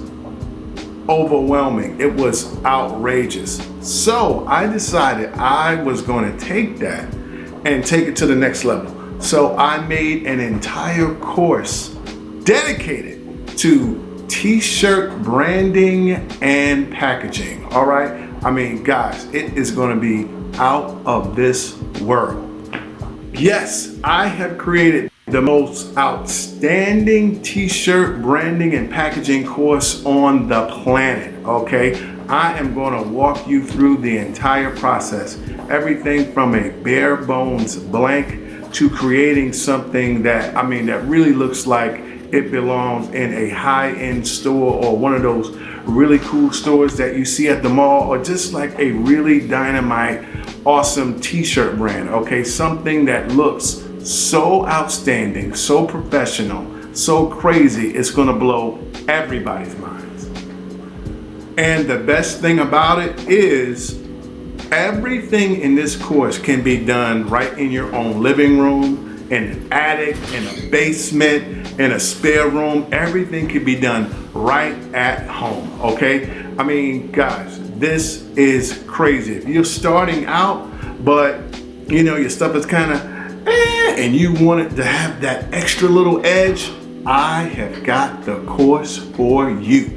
overwhelming. It was outrageous. So I decided I was going to take that and take it to the next level. So I made an entire course dedicated to t-shirt branding and packaging. All right. I mean, guys, it is going to be out of this world. Yes, I have created the most outstanding t-shirt branding and packaging course on the planet, okay? I am going to walk you through the entire process, everything from a bare bones blank to creating something that, that really looks like it belongs in a high-end store or one of those really cool stores that you see at the mall, or just like a really dynamite, awesome t-shirt brand, okay? Something that looks so outstanding, so professional, so crazy, it's gonna blow everybody's minds. And the best thing about it is everything in this course can be done right in your own living room, in an attic, in a basement, in a spare room. Everything can be done right at home, okay? Guys, this is crazy. If you're starting out, but your stuff is kind of and you want it to have that extra little edge, I have got the course for you.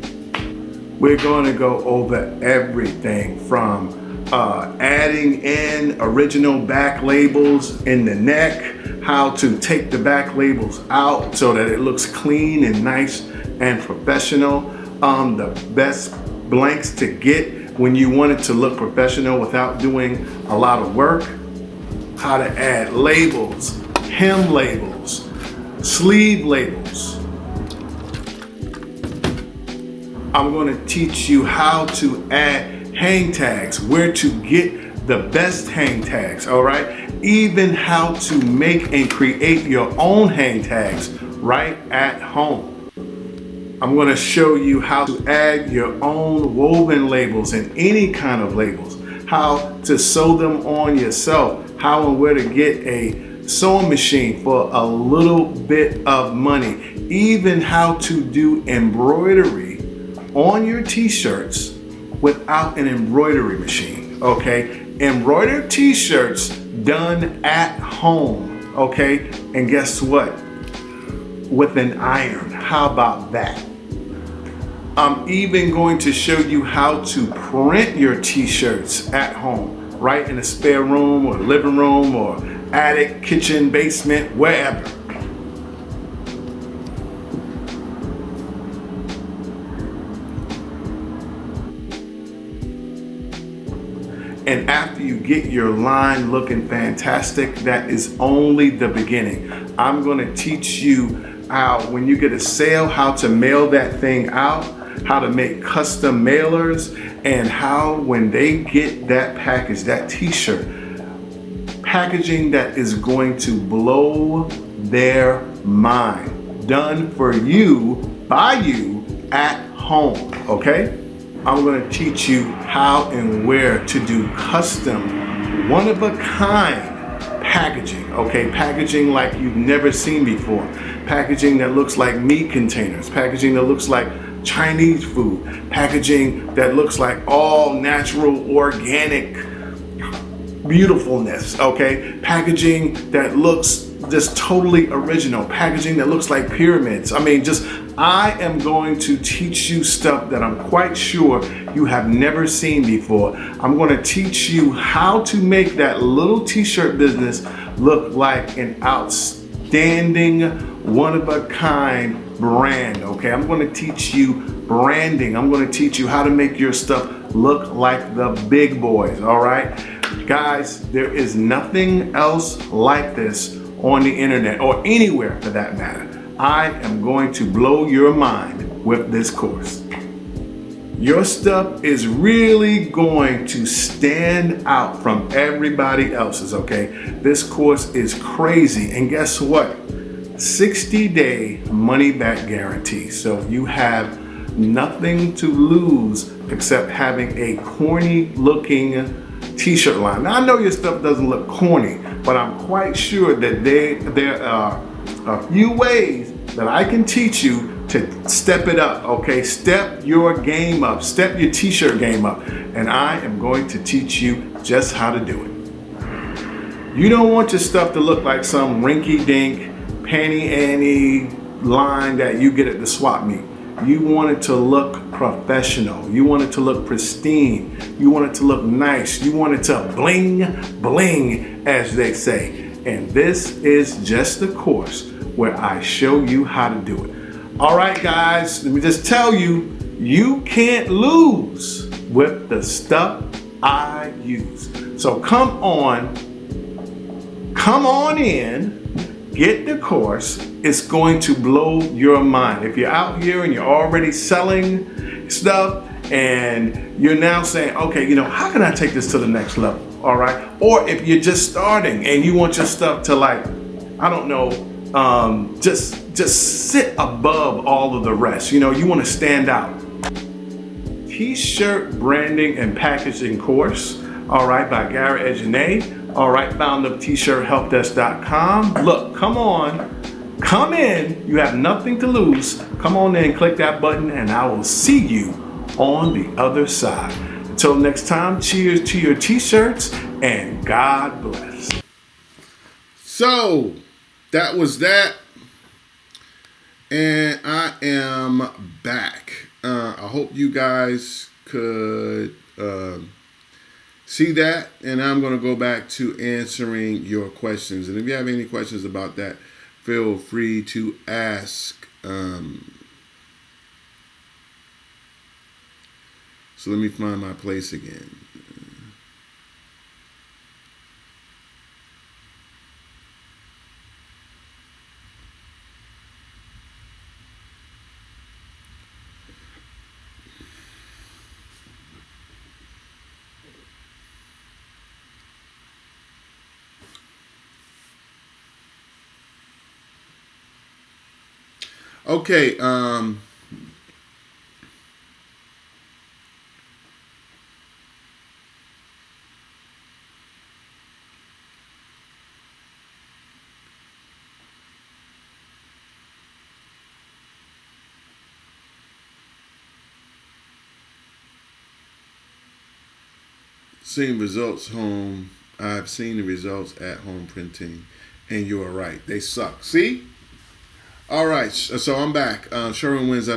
We're going to go over everything from adding in original back labels in the neck, how to take the back labels out so that it looks clean and nice and professional, the best blanks to get when you want it to look professional without doing a lot of work, how to add labels, hem labels, sleeve labels. I'm going to teach you how to add hang tags, where to get the best hang tags, all right? Even how to make and create your own hang tags right at home. I'm going to show you how to add your own woven labels and any kind of labels, how to sew them on yourself, how and where to get a sewing machine for a little bit of money, even how to do embroidery on your t-shirts without an embroidery machine, okay? Embroidered t-shirts done at home, okay? And guess what? With an iron. How about that? I'm even going to show you how to print your t-shirts at home, right in a spare room or living room or attic, kitchen, basement, wherever. And after you get your line looking fantastic, that is only the beginning. I'm going to teach you how, when you get a sale, how to mail that thing out, how to make custom mailers, and how when they get that package, that t-shirt, packaging that is going to blow their mind. Done for you, by you, at home, okay? I'm going to teach you how and where to do custom, one-of-a-kind packaging, okay? Packaging like you've never seen before. Packaging that looks like meat containers. Packaging that looks like Chinese food. Packaging that looks like all natural, organic beautifulness, okay? Packaging that looks just totally original. Packaging that looks like pyramids. I am going to teach you stuff that I'm quite sure you have never seen before. I'm going to teach you how to make that little t-shirt business look like an outstanding one-of-a-kind brand, okay? I'm going to teach you branding. I'm going to teach you how to make your stuff look like the big boys, all right? Guys, there is nothing else like this on the internet or anywhere for that matter. I am going to blow your mind with this course. Your stuff is really going to stand out from everybody else's, okay? This course is crazy, and guess what? 60-day money-back guarantee. So you have nothing to lose except having a corny-looking t-shirt line. Now, I know your stuff doesn't look corny, but I'm quite sure that there are a few ways that I can teach you to step it up, okay? Step your game up, step your t-shirt game up, and I am going to teach you just how to do it. You don't want your stuff to look like some rinky-dink, panty-anty line that you get at the swap meet. You want it to look professional. You want it to look pristine. You want it to look nice. You want it to bling, bling, as they say. And this is just the course where I show you how to do it. All right, guys, let me just tell you, you can't lose with the stuff I use. So come on in, get the course. It's going to blow your mind. If you're out here and you're already selling stuff and you're now saying, okay, how can I take this to the next level? All right. Or if you're just starting and you want your stuff to, like, I don't know, just sit above all of the rest. You want to stand out. T-shirt branding and packaging course, all right, by Gary Ajene, all right, founder of t-shirthelpdesk.com. Look, come in. You have nothing to lose. Come on in, click that button, and I will see you on the other side. Until next time, cheers to your t-shirts, and God bless. So that was that, and I am back. I hope you guys could see that, and I'm going to go back to answering your questions. And if you have any questions about that, feel free to ask. So let me find my place again. Okay, seeing results home. I've seen the results at home printing, and you are right. They suck. See? All right, so I'm back. Sherwin-Williams,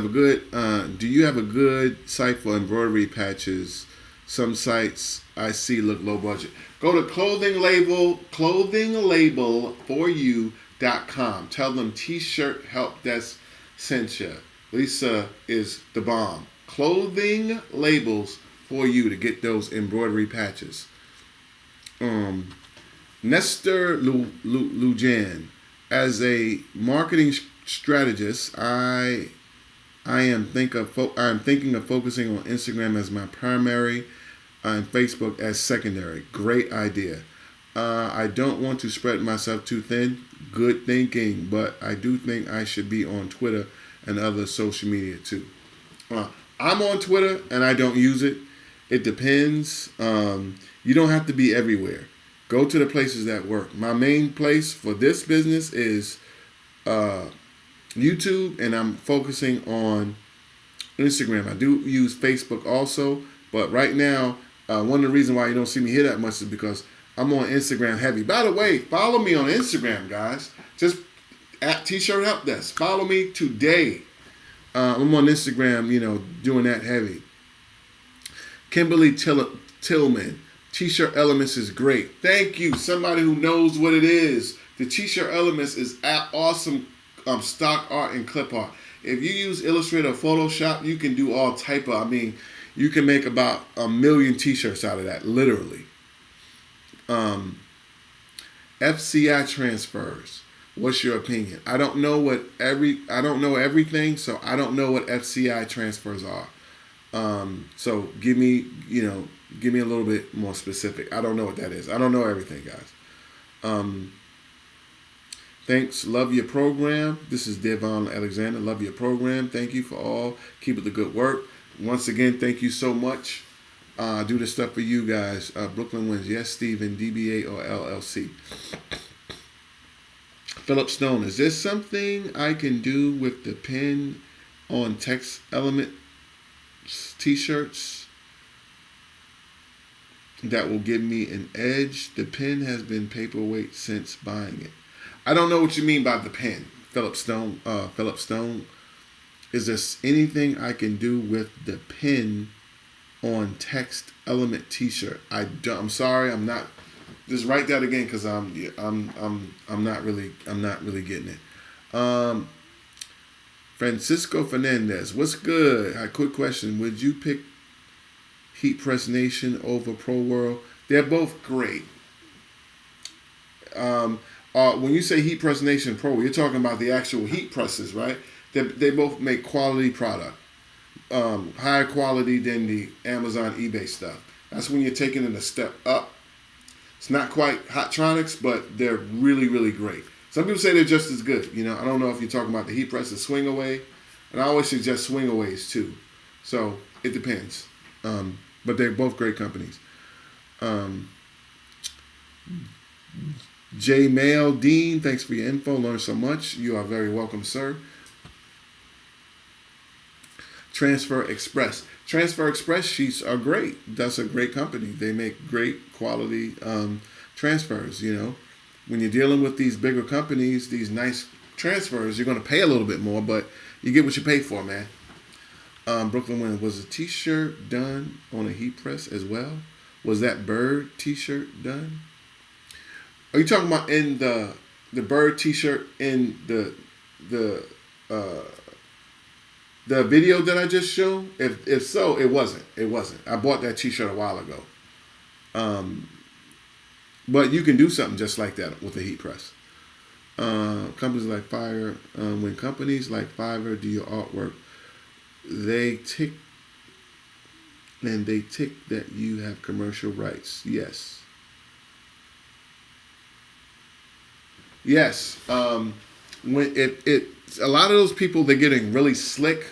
do you have a good site for embroidery patches? Some sites I see look low budget. Go to clothinglabel4u.com. Tell them T-shirt help desk sent you. Lisa is the bomb. Clothing labels for you to get those embroidery patches. Nestor Lujan, as a marketing strategist, I am thinking of focusing on Instagram as my primary and Facebook as secondary. Great idea. I don't want to spread myself too thin. Good thinking, but I do think I should be on Twitter and other social media too. I'm on Twitter and I don't use it. It depends. You don't have to be everywhere. Go to the places that work. My main place for this business is YouTube, and I'm focusing on Instagram. I do use Facebook also, but right now, one of the reasons why you don't see me here that much is because I'm on Instagram heavy. By the way, follow me on Instagram, guys. Just at T-shirt Help Desk. Follow me today. I'm on Instagram, doing that heavy. Kimberly Tillman, T-shirt Elements is great. Thank you. Somebody who knows what it is. The T-shirt Elements is awesome stock art and clip art. If you use Illustrator or Photoshop, you can do all type of. I mean, you can make about 1 million T-shirts out of that, literally. FCI transfers. What's your opinion? I don't know everything, so I don't know what FCI transfers are. So give me a little bit more specific. I don't know what that is. I don't know everything, guys. Thanks. Love your program. This is Devon Alexander. Love your program. Thank you for all. Keep up the good work. Once again, thank you so much. Do this stuff for you guys. Brooklyn wins. Yes, Steven, DBA or LLC. Philip Stone. Is there something I can do with the pen on text element T-shirts that will give me an edge? The pen has been paperweight since buying it. I don't know what you mean by the pen, Philip Stone. Is there anything I can do with the pen on text element T-shirt? I'm sorry, I'm not. Just write that again, because I'm not really getting it. Francisco Fernandez, what's good? Quick question: would you pick Heat Press Nation over Pro World? They're both great. When you say Heat Press Nation Pro, you're talking about the actual heat presses, right? They both make quality product, higher quality than the Amazon, eBay stuff. That's when you're taking it a step up. It's not quite Hottronics, but they're really, really great. Some people say they're just as good. I don't know if you're talking about the heat press, the swing away, and I always suggest swing aways too. So it depends. But they're both great companies. J. Mail Dean, thanks for your info. Learned so much. You are very welcome, sir. Transfer Express. Transfer Express sheets are great. That's a great company. They make great quality transfers. When you're dealing with these bigger companies, these nice transfers, you're going to pay a little bit more, but you get what you pay for, man. Brooklyn Wind, was a T-shirt done on a heat press as well? Was that bird T-shirt done? Are you talking about in the bird T-shirt in the video that I just showed? If so, it wasn't. It wasn't. I bought that T-shirt a while ago. But you can do something just like that with a heat press. Companies like Fiverr, when companies like Fiverr do your artwork, they tick that you have commercial rights. Yes. Yes. When a lot of those people, they're getting really slick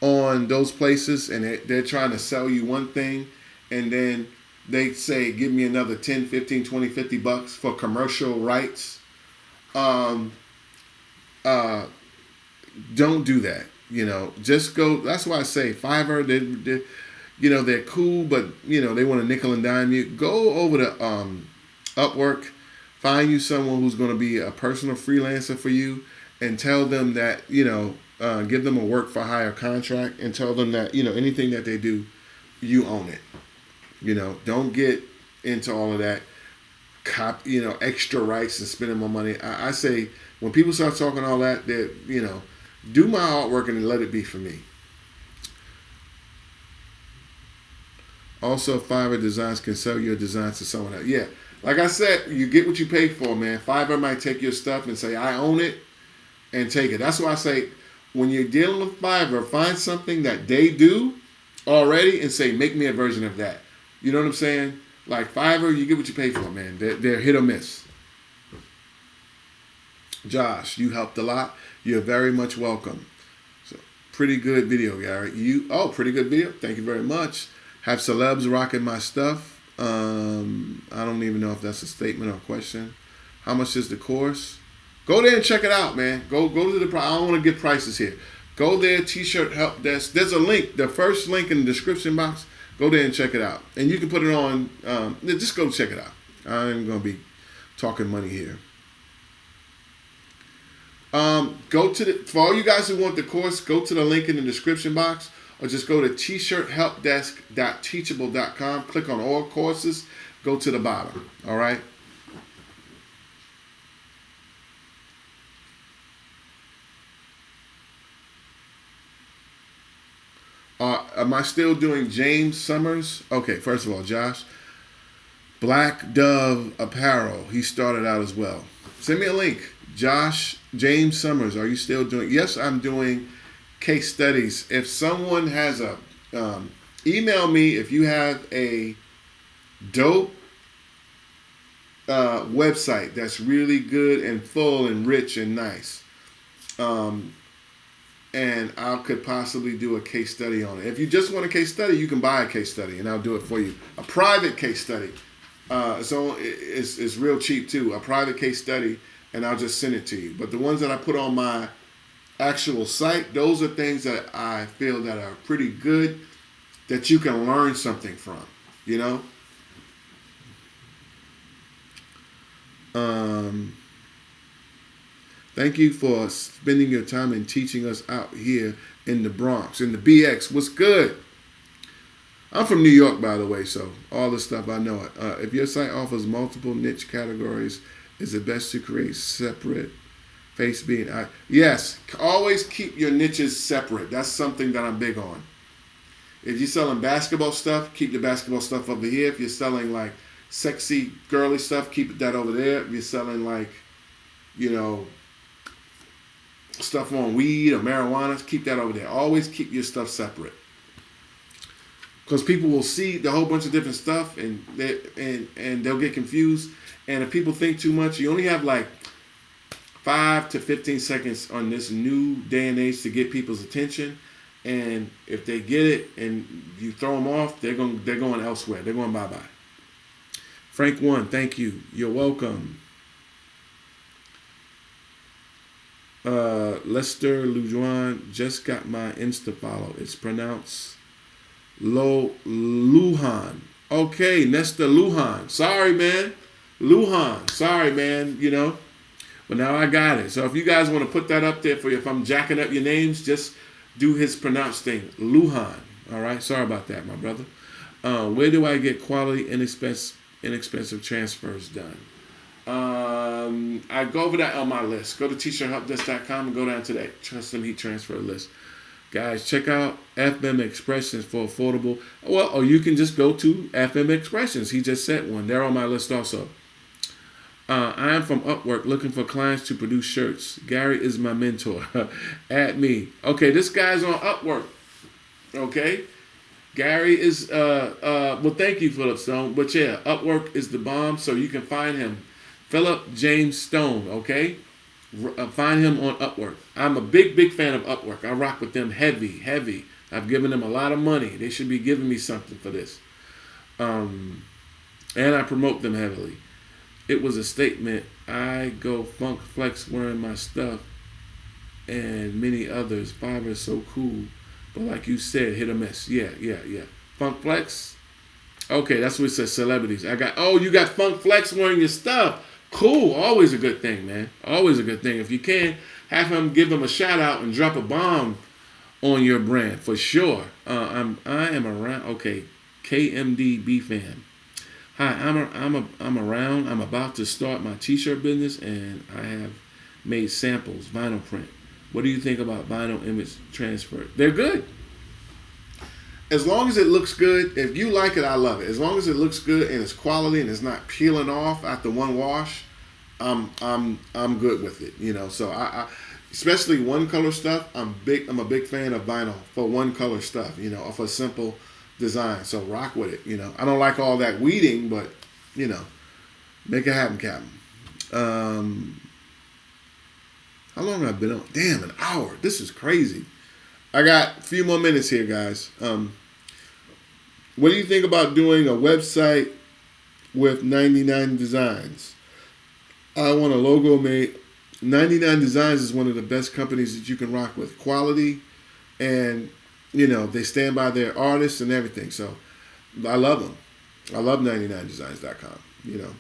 on those places, and they're trying to sell you one thing, and then they say, give me another 10, 15, 20, 50 bucks for commercial rights. Don't do that. Just go. That's why I say Fiverr, they're cool, but they want to nickel and dime you. Go over to Upwork, find you someone who's going to be a personal freelancer for you, and tell them that give them a work for hire contract, and tell them that anything that they do, you own it. Don't get into all of that extra rights and spending more money. I say when people start talking all that, do my artwork and let it be for me. Also, Fiverr Designs can sell your designs to someone else. Yeah, like I said, you get what you pay for, man. Fiverr might take your stuff and say, I own it, and take it. That's why I say, when you're dealing with Fiverr, find something that they do already and say, make me a version of that. You know what I'm saying? Like Fiverr, you get what you pay for, man. They're hit or miss. Josh, you helped a lot. You're very much welcome. So, pretty good video, Gary. Pretty good video. Thank you very much. Have celebs rocking my stuff. I don't even know if that's a statement or a question. How much is the course? Go there and check it out, man. Go to the. I don't want to get prices here. Go there, T-shirt help desk. There's a link. The first link in the description box. Go there and check it out. And you can put it on. Just go check it out. I'm going to be talking money here. For all you guys who want the course, go to the link in the description box, or just go to tshirthelpdesk.teachable.com. Click on all courses. Go to the bottom. All right. am I still doing James Summers? Okay, first of all, Josh, Black Dove Apparel. He started out as well. Send me a link. Josh, James Summers, are you still doing? Yes, I'm doing case studies. If someone has a, email me if you have a dope website that's really good and full and rich and nice. And I could possibly do a case study on it. If you just want a case study, you can buy a case study and I'll do it for you. A private case study. So it's real cheap too. A private case study, and I'll just send it to you. But the ones that I put on my actual site, those are things that I feel that are pretty good that you can learn something from, you know? Thank you for spending your time and teaching us out here in the Bronx, in the BX. What's good? I'm from New York, by the way, so all this stuff, I know it. If your site offers multiple niche categories, is it best to create separate face being? Yes, always keep your niches separate. That's something that I'm big on. If you're selling basketball stuff, keep the basketball stuff over here. If you're selling like sexy, girly stuff, keep that over there. If you're selling like, you know, stuff on weed or marijuana, keep that over there. Always keep your stuff separate. Because people will see the whole bunch of different stuff and they'll get confused. And if people think too much, you only have like 5 to 15 seconds on this new day and age to get people's attention. And if they get it and you throw them off, they're going elsewhere. They're going bye-bye. Frank 1, thank you. You're welcome. Lester Lujuan just got my Insta follow. It's pronounced Lujan. Okay, Nesta Lujan. Sorry, man. Lujan. Sorry, man. You know. But now I got it. So if you guys want to put that up there for you, if I'm jacking up your names, just do his pronounced thing. Lujan. All right. Sorry about that, my brother. Where do I get quality, inexpensive transfers done? I go over that on my list. Go to t-shirthelpdesk.com and go down to that custom heat transfer list. Guys, check out FM Expressions for affordable. Well, or you can just go to FM Expressions. He just set one. They're on my list also. I am from Upwork looking for clients to produce shirts. Gary is my mentor. Add me. Okay, this guy's on Upwork. Okay. Gary is, well, thank you, Philip Stone. But yeah, Upwork is the bomb, so you can find him. Philip James Stone, okay? Find him on Upwork. I'm a big fan of Upwork. I rock with them heavy. I've given them a lot of money. They should be giving me something for this. And I promote them heavily. It was a statement. I go funk flex wearing my stuff and many others. Fiverr is so cool. But like you said, hit or miss. Yeah. Funk flex? Okay, that's what it says, celebrities. You got Funk Flex wearing your stuff. Cool. Always a good thing, man. Always a good thing. If you can, have him give him a shout out and drop a bomb on your brand for sure. I am around. Okay, KMDB fan. Hi, I'm around. I'm about to start my t-shirt business and I have made samples, vinyl print. What do you think about vinyl image transfer? They're good. As long as it looks good, if you like it, I love it. As long as it looks good and it's quality and it's not peeling off after one wash, I'm good with it. You know, so I especially one color stuff. I'm a big fan of vinyl for one color stuff. You know, for simple design. So rock with it. You know, I don't like all that weeding, but you know, make it happen, Captain. How long have I been on? Damn, an hour. This is crazy. I got a few more minutes here, guys. What do you think about doing a website with 99 designs? I want a logo made. 99 Designs is one of the best companies that you can rock with. Quality, and you know they stand by their artists and everything. So I love them. I love 99designs.com. You know.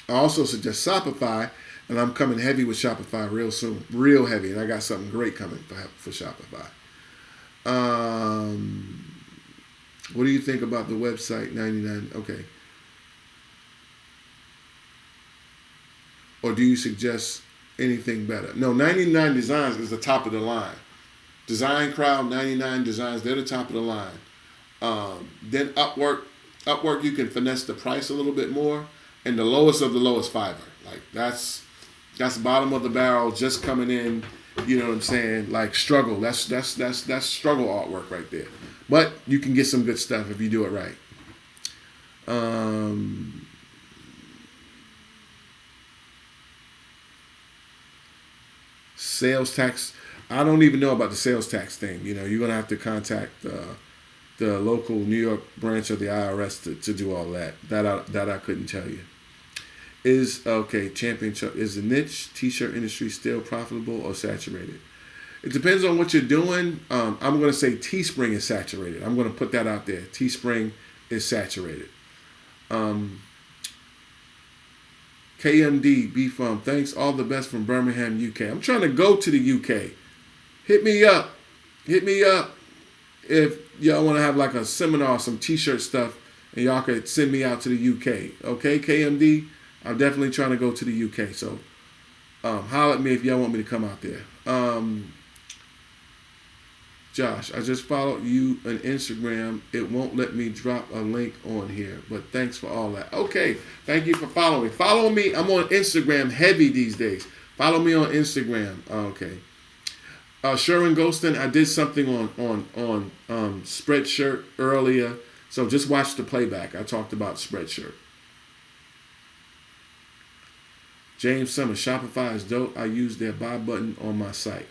I also suggest Shopify. And I'm coming heavy with Shopify real soon. Real heavy. And I got something great coming for Shopify. What do you think about the website 99? Okay. Or do you suggest anything better? No, 99 Designs is the top of the line. Design Crowd, 99 Designs, they're the top of the line. Then Upwork, you can finesse the price a little bit more, and the lowest of the lowest Fiverr. Like that's bottom of the barrel, just coming in. You know what I'm saying? Like struggle. That's struggle artwork right there. But you can get some good stuff if you do it right. Sales tax. I don't even know about the sales tax thing. You know, you're gonna have to contact the local New York branch of the IRS to do all that. That I couldn't tell you. Is the niche t-shirt industry still profitable or saturated? It depends on what you're doing. I'm gonna say Teespring is saturated. I'm gonna put that out there. Teespring is saturated. KMD B Farm, thanks. All the best from Birmingham, UK. I'm trying to go to the UK. Hit me up if y'all want to have like a seminar, some t-shirt stuff, and y'all could send me out to the UK. Okay, KMD, I'm definitely trying to go to the UK. So holler at me if y'all want me to come out there. Josh, I just followed you on Instagram. It won't let me drop a link on here, but thanks for all that. Okay, thank you for following. Follow me. I'm on Instagram heavy these days. Follow me on Instagram. Okay. Sherwin Golston, I did something on Spreadshirt earlier, so just watch the playback. I talked about Spreadshirt. James Summers, Shopify is dope. I use their buy button on my site.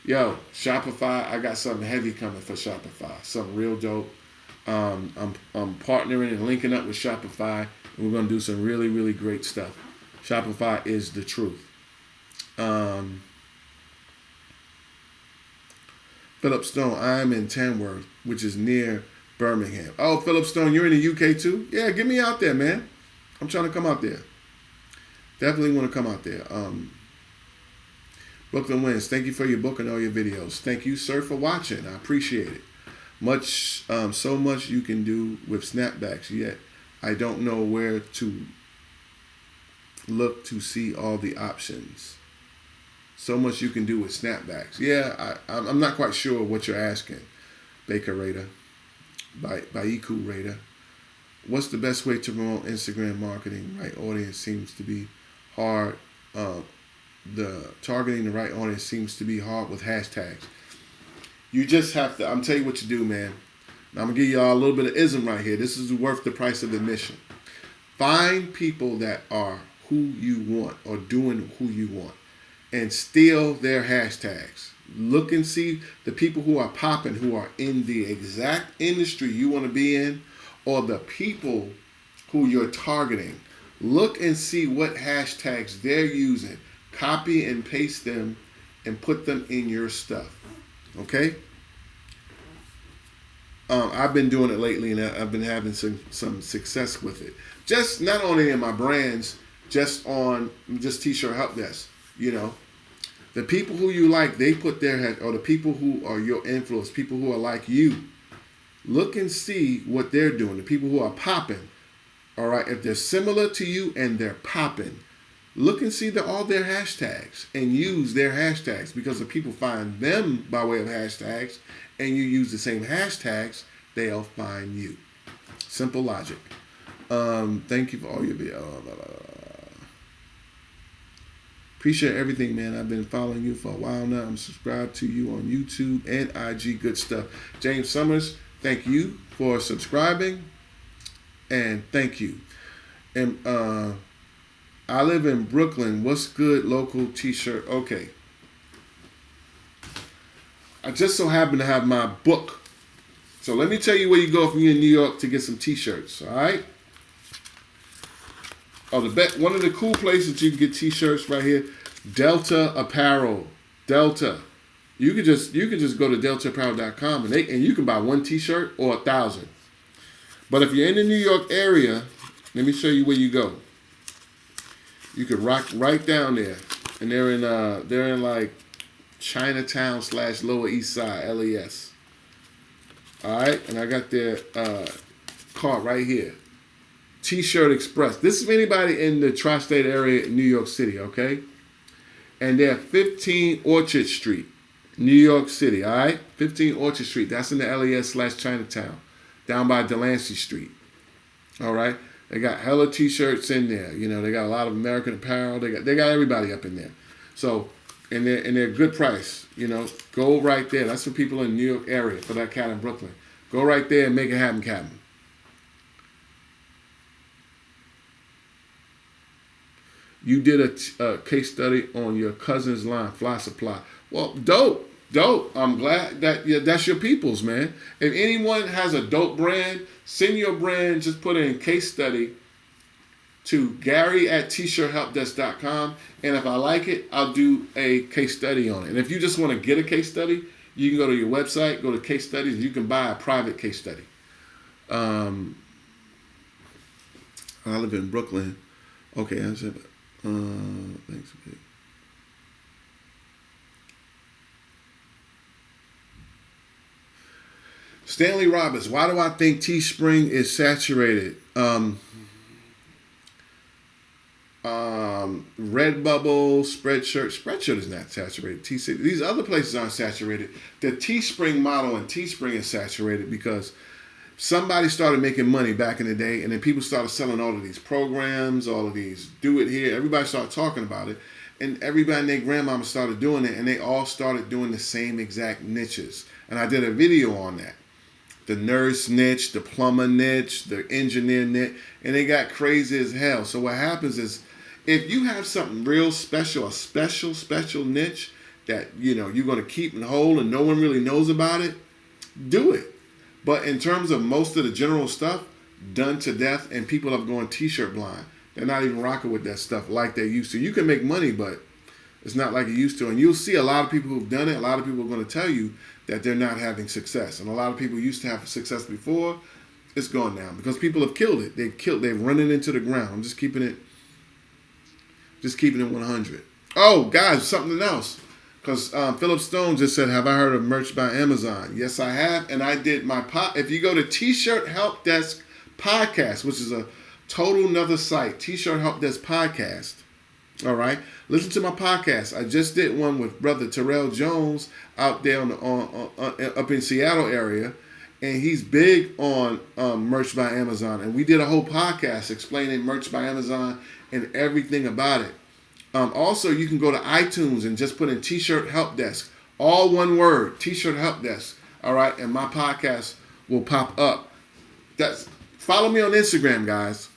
Yo, Shopify, I got something heavy coming for Shopify. Something real dope. I'm partnering and linking up with Shopify, and we're going to do some really, really great stuff. Shopify is the truth. Philip Stone, I'm in Tamworth, which is near Birmingham. Oh, Philip Stone, you're in the UK too? Yeah, get me out there, man. I'm trying to come out there. Definitely want to come out there. Brooklyn Wins, thank you for your book and all your videos. Thank you, sir, for watching. I appreciate it. So much you can do with snapbacks, yet I don't know where to look to see all the options. So much you can do with snapbacks. Yeah, I'm not quite sure what you're asking, Baker Raider, Baiku Raider. What's the best way to promote Instagram marketing? Right audience seems to be hard. The targeting the right audience seems to be hard with hashtags. You just have to, I'm telling you what you do, man. Now, I'm going to give y'all a little bit of ism right here. This is worth the price of admission. Find people that are who you want or doing who you want and steal their hashtags. Look and see the people who are popping, who are in the exact industry you want to be in, or the people who you're targeting. Look and see what hashtags they're using. Copy and paste them and put them in your stuff. Okay? I've been doing it lately, and I've been having some success with it. Just not only in my brands, just T-shirt help desk. You know, the people who you like, they put their or the people who are your influence, people who are like you. Look and see what they're doing. The people who are popping. All right, if they're similar to you and they're popping, look and see all their hashtags and use their hashtags, because if people find them by way of hashtags and you use the same hashtags, they'll find you. Simple logic. Thank you for all your videos. Appreciate everything, man. I've been following you for a while now. I'm subscribed to you on YouTube and IG. Good stuff. James Summers, thank you for subscribing. And thank you. And I live in Brooklyn. What's good local t-shirt? Okay. I just so happen to have my book. So let me tell you where you go if you're in New York to get some t-shirts. All right. One of the cool places you can get t-shirts right here, Delta Apparel. Delta. You could just go to deltaapparel.com and you can buy one t-shirt or 1,000. But if you're in the New York area, let me show you where you go. You could rock right down there, and they're in like Chinatown / Lower East Side, LES. All right, and I got their cart right here. T-Shirt Express. This is for anybody in the tri-state area in New York City, okay? And they're 15 Orchard Street. New York City, all right? 15 Orchard Street. That's in the LES/Chinatown, down by Delancey Street. All right? They got hella t-shirts in there. You know, they got a lot of American apparel. They got everybody up in there. So, and they're good price. You know, go right there. That's for people in the New York area, for that cat in Brooklyn. Go right there and make it happen, Captain. You did a case study on your cousin's line, Fly Supply. Well, dope. I'm glad that that's your people's, man. If anyone has a dope brand, send your brand. Just put in case study to Gary@tshirthelpdesk.com. And if I like it, I'll do a case study on it. And if you just want to get a case study, you can go to your website, go to case studies, and you can buy a private case study. I live in Brooklyn. Okay, I said, thanks. Okay. Stanley Roberts, why do I think Teespring is saturated? Redbubble, Spreadshirt is not saturated. These other places aren't saturated. The Teespring model and Teespring is saturated because somebody started making money back in the day, and then people started selling all of these programs, all of these do it here. Everybody started talking about it, and everybody and their grandmama started doing it, and they all started doing the same exact niches. And I did a video on that. The nurse niche, the plumber niche, the engineer niche, and they got crazy as hell. So what happens is, if you have something real special, a special niche that you're going to keep and hold and no one really knows about it, do it. But in terms of most of the general stuff, done to death, and people are going t-shirt blind. They're not even rocking with that stuff like they used to. You can make money, but it's not like it used to. And you'll see a lot of people who've done it. A lot of people are going to tell you that they're not having success. And a lot of people used to have success before. It's gone now because people have killed it. They've run it into the ground. I'm just keeping it 100. Oh, guys, something else. Because Philip Stone just said, have I heard of merch by Amazon? Yes, I have. And I did my if you go to T-Shirt Help Desk Podcast, which is a total nother site, T-Shirt Help Desk Podcast. All right. Listen to my podcast. I just did one with Brother Terrell Jones out there up in Seattle area. And he's big on merch by Amazon. And we did a whole podcast explaining merch by Amazon and everything about it. Also, you can go to iTunes and just put in T-Shirt Help Desk. All one word, T-Shirt Help Desk. All right, and my podcast will pop up. Follow me on Instagram, guys.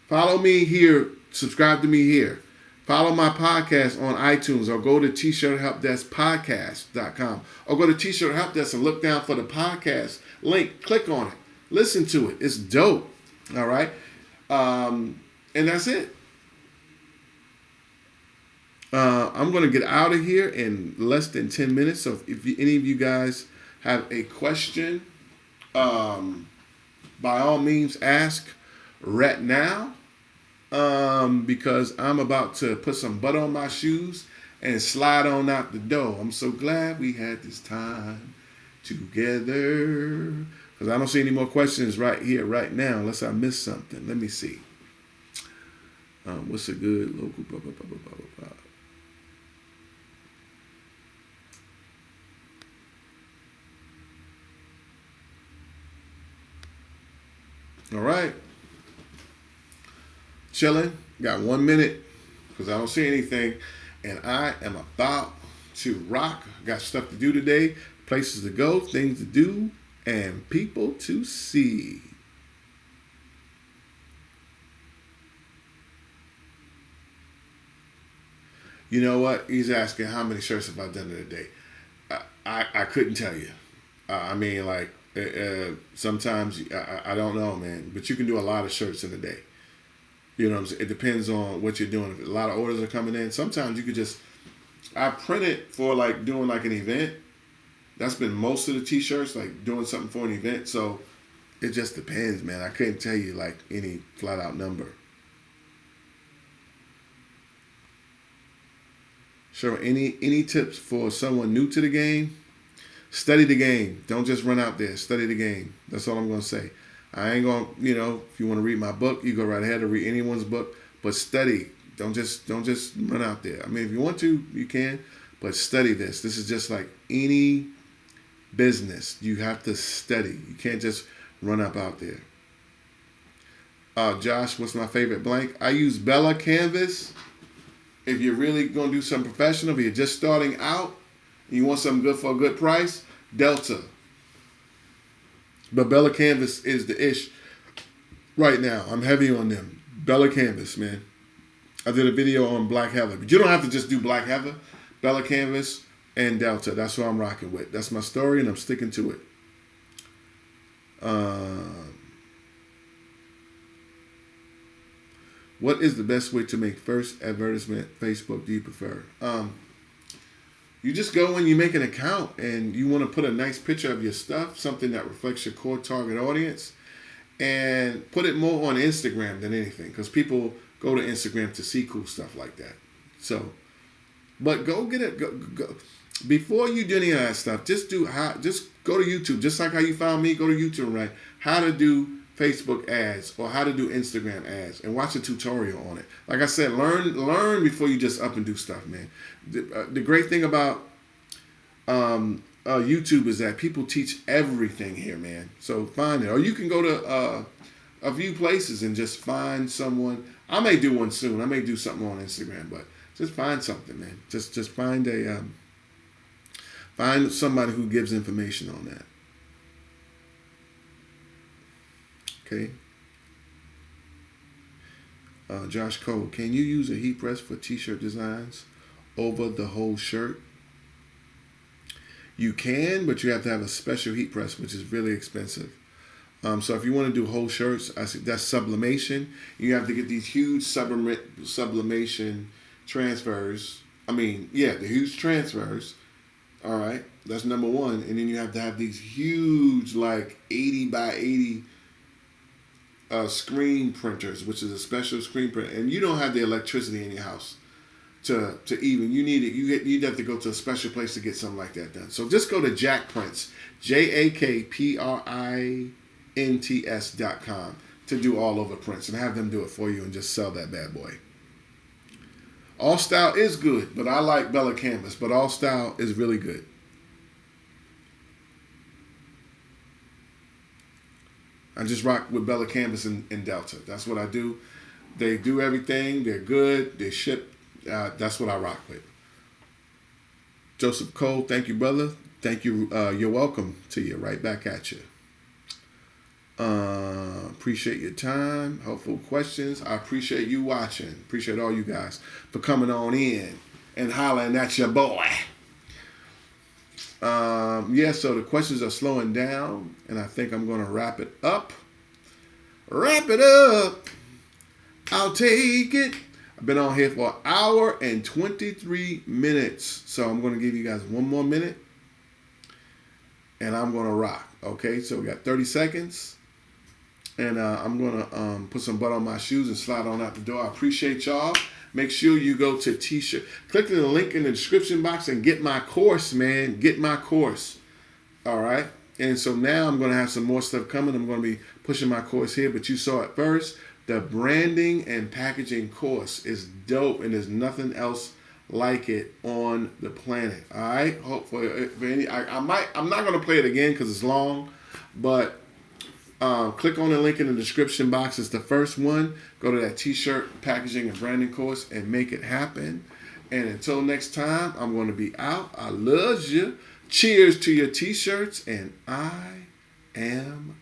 Follow me here. Subscribe to me here. Follow my podcast on iTunes or go to tshirthelpdeskpodcast.com or go to T-Shirt Help Desk and look down for the podcast link. Click on it. Listen to it. It's dope. All right, and that's it. I'm going to get out of here in less than 10 minutes. So if any of you guys have a question, by all means ask right now. Because I'm about to put some butter on my shoes and slide on out the door. I'm so glad we had this time together. Because I don't see any more questions right here, right now, unless I missed something. Let me see. What's a good local... All right. Chilling. Got 1 minute because I don't see anything. And I am about to rock. Got stuff to do today. Places to go. Things to do. And people to see. You know what? He's asking how many shirts have I done in a day. I couldn't tell you. I mean, like, sometimes I don't know, man. But you can do a lot of shirts in a day. You know what I'm saying? It depends on what you're doing. If a lot of orders are coming in, sometimes you could I print it for like doing like an event. That's been most of the t-shirts, like doing something for an event. So it just depends, man. I couldn't tell you like any flat out number. Sure. Any tips for someone new to the game? Study the game. Don't just run out there. Study the game. That's all I'm going to say. I ain't going to, if you want to read my book, you go right ahead and read anyone's book. But study. Don't just run out there. I mean, if you want to, you can. But study this. This is just like any business. You have to study. You can't just run up out there. Josh, what's my favorite blank? I use Bella+Canvas. If you're really going to do something professional, if you're just starting out, and you want something good for a good price, Delta. But Bella+Canvas is the ish right now. I'm heavy on them. Bella+Canvas, man. I did a video on Black Heather. But you don't have to just do Black Heather. Bella+Canvas and Delta. That's what I'm rocking with. That's my story, and I'm sticking to it. What is the best way to make first advertisement? Facebook, do you prefer? You just go and you make an account, and you want to put a nice picture of your stuff, something that reflects your core target audience, and put it more on Instagram than anything, because people go to Instagram to see cool stuff like that. So, but go get it. Go. Before you do any of that stuff, just go to YouTube. Just like how you found me, go to YouTube and write how to do Facebook ads or how to do Instagram ads, and watch a tutorial on it. Like I said, learn before you just up and do stuff, man. The great thing about YouTube is that people teach everything here, man. So find it, or you can go to a few places and just find someone. I may do one soon. I may do something on Instagram, but just find something, man. Just find find somebody who gives information on that. Okay. Josh Cole, can you use a heat press for t-shirt designs over the whole shirt? You can, but you have to have a special heat press, which is really expensive. So if you want to do whole shirts, that's sublimation. You have to get these huge sublimation transfers. The huge transfers. All right, that's number one. And then you have to have these huge, like 80 by 80 screen printers, which is a special screen printer. And you don't have the electricity in your house to even, you need it. You'd have to go to a special place to get something like that done. So just go to Jack Prints, JAKPRINTS.com to do all over prints and have them do it for you and just sell that bad boy. All Style is good, but I like Bella+Canvas, but All Style is really good. I just rock with Bella+Canvas and Delta. That's what I do. They do everything. They're good. They ship. That's what I rock with. Joseph Cole, thank you, brother. Thank you. You're welcome to you. Right back at you. Appreciate your time. Helpful questions. I appreciate you watching. Appreciate all you guys for coming on in and hollering at your boy. So the questions are slowing down, and I think I'm going to wrap it up. Wrap it up. I'll take it. I've been on here for an hour and 23 minutes. So I'm going to give you guys one more minute, and I'm going to rock. Okay, so we got 30 seconds. And I'm going to put some butt on my shoes and slide on out the door. I appreciate y'all. Make sure you go to T-shirt. Click the link in the description box and get my course, man. Get my course. All right? And so now I'm going to have some more stuff coming. I'm going to be pushing my course here, but you saw it first. The branding and packaging course is dope, and there's nothing else like it on the planet. All right? Hopefully, I'm not going to play it again because it's long, but click on the link in the description box. It's the first one. Go to that T-shirt packaging and branding course and make it happen. And until next time, I'm going to be out. I love you. Cheers to your T-shirts, and I am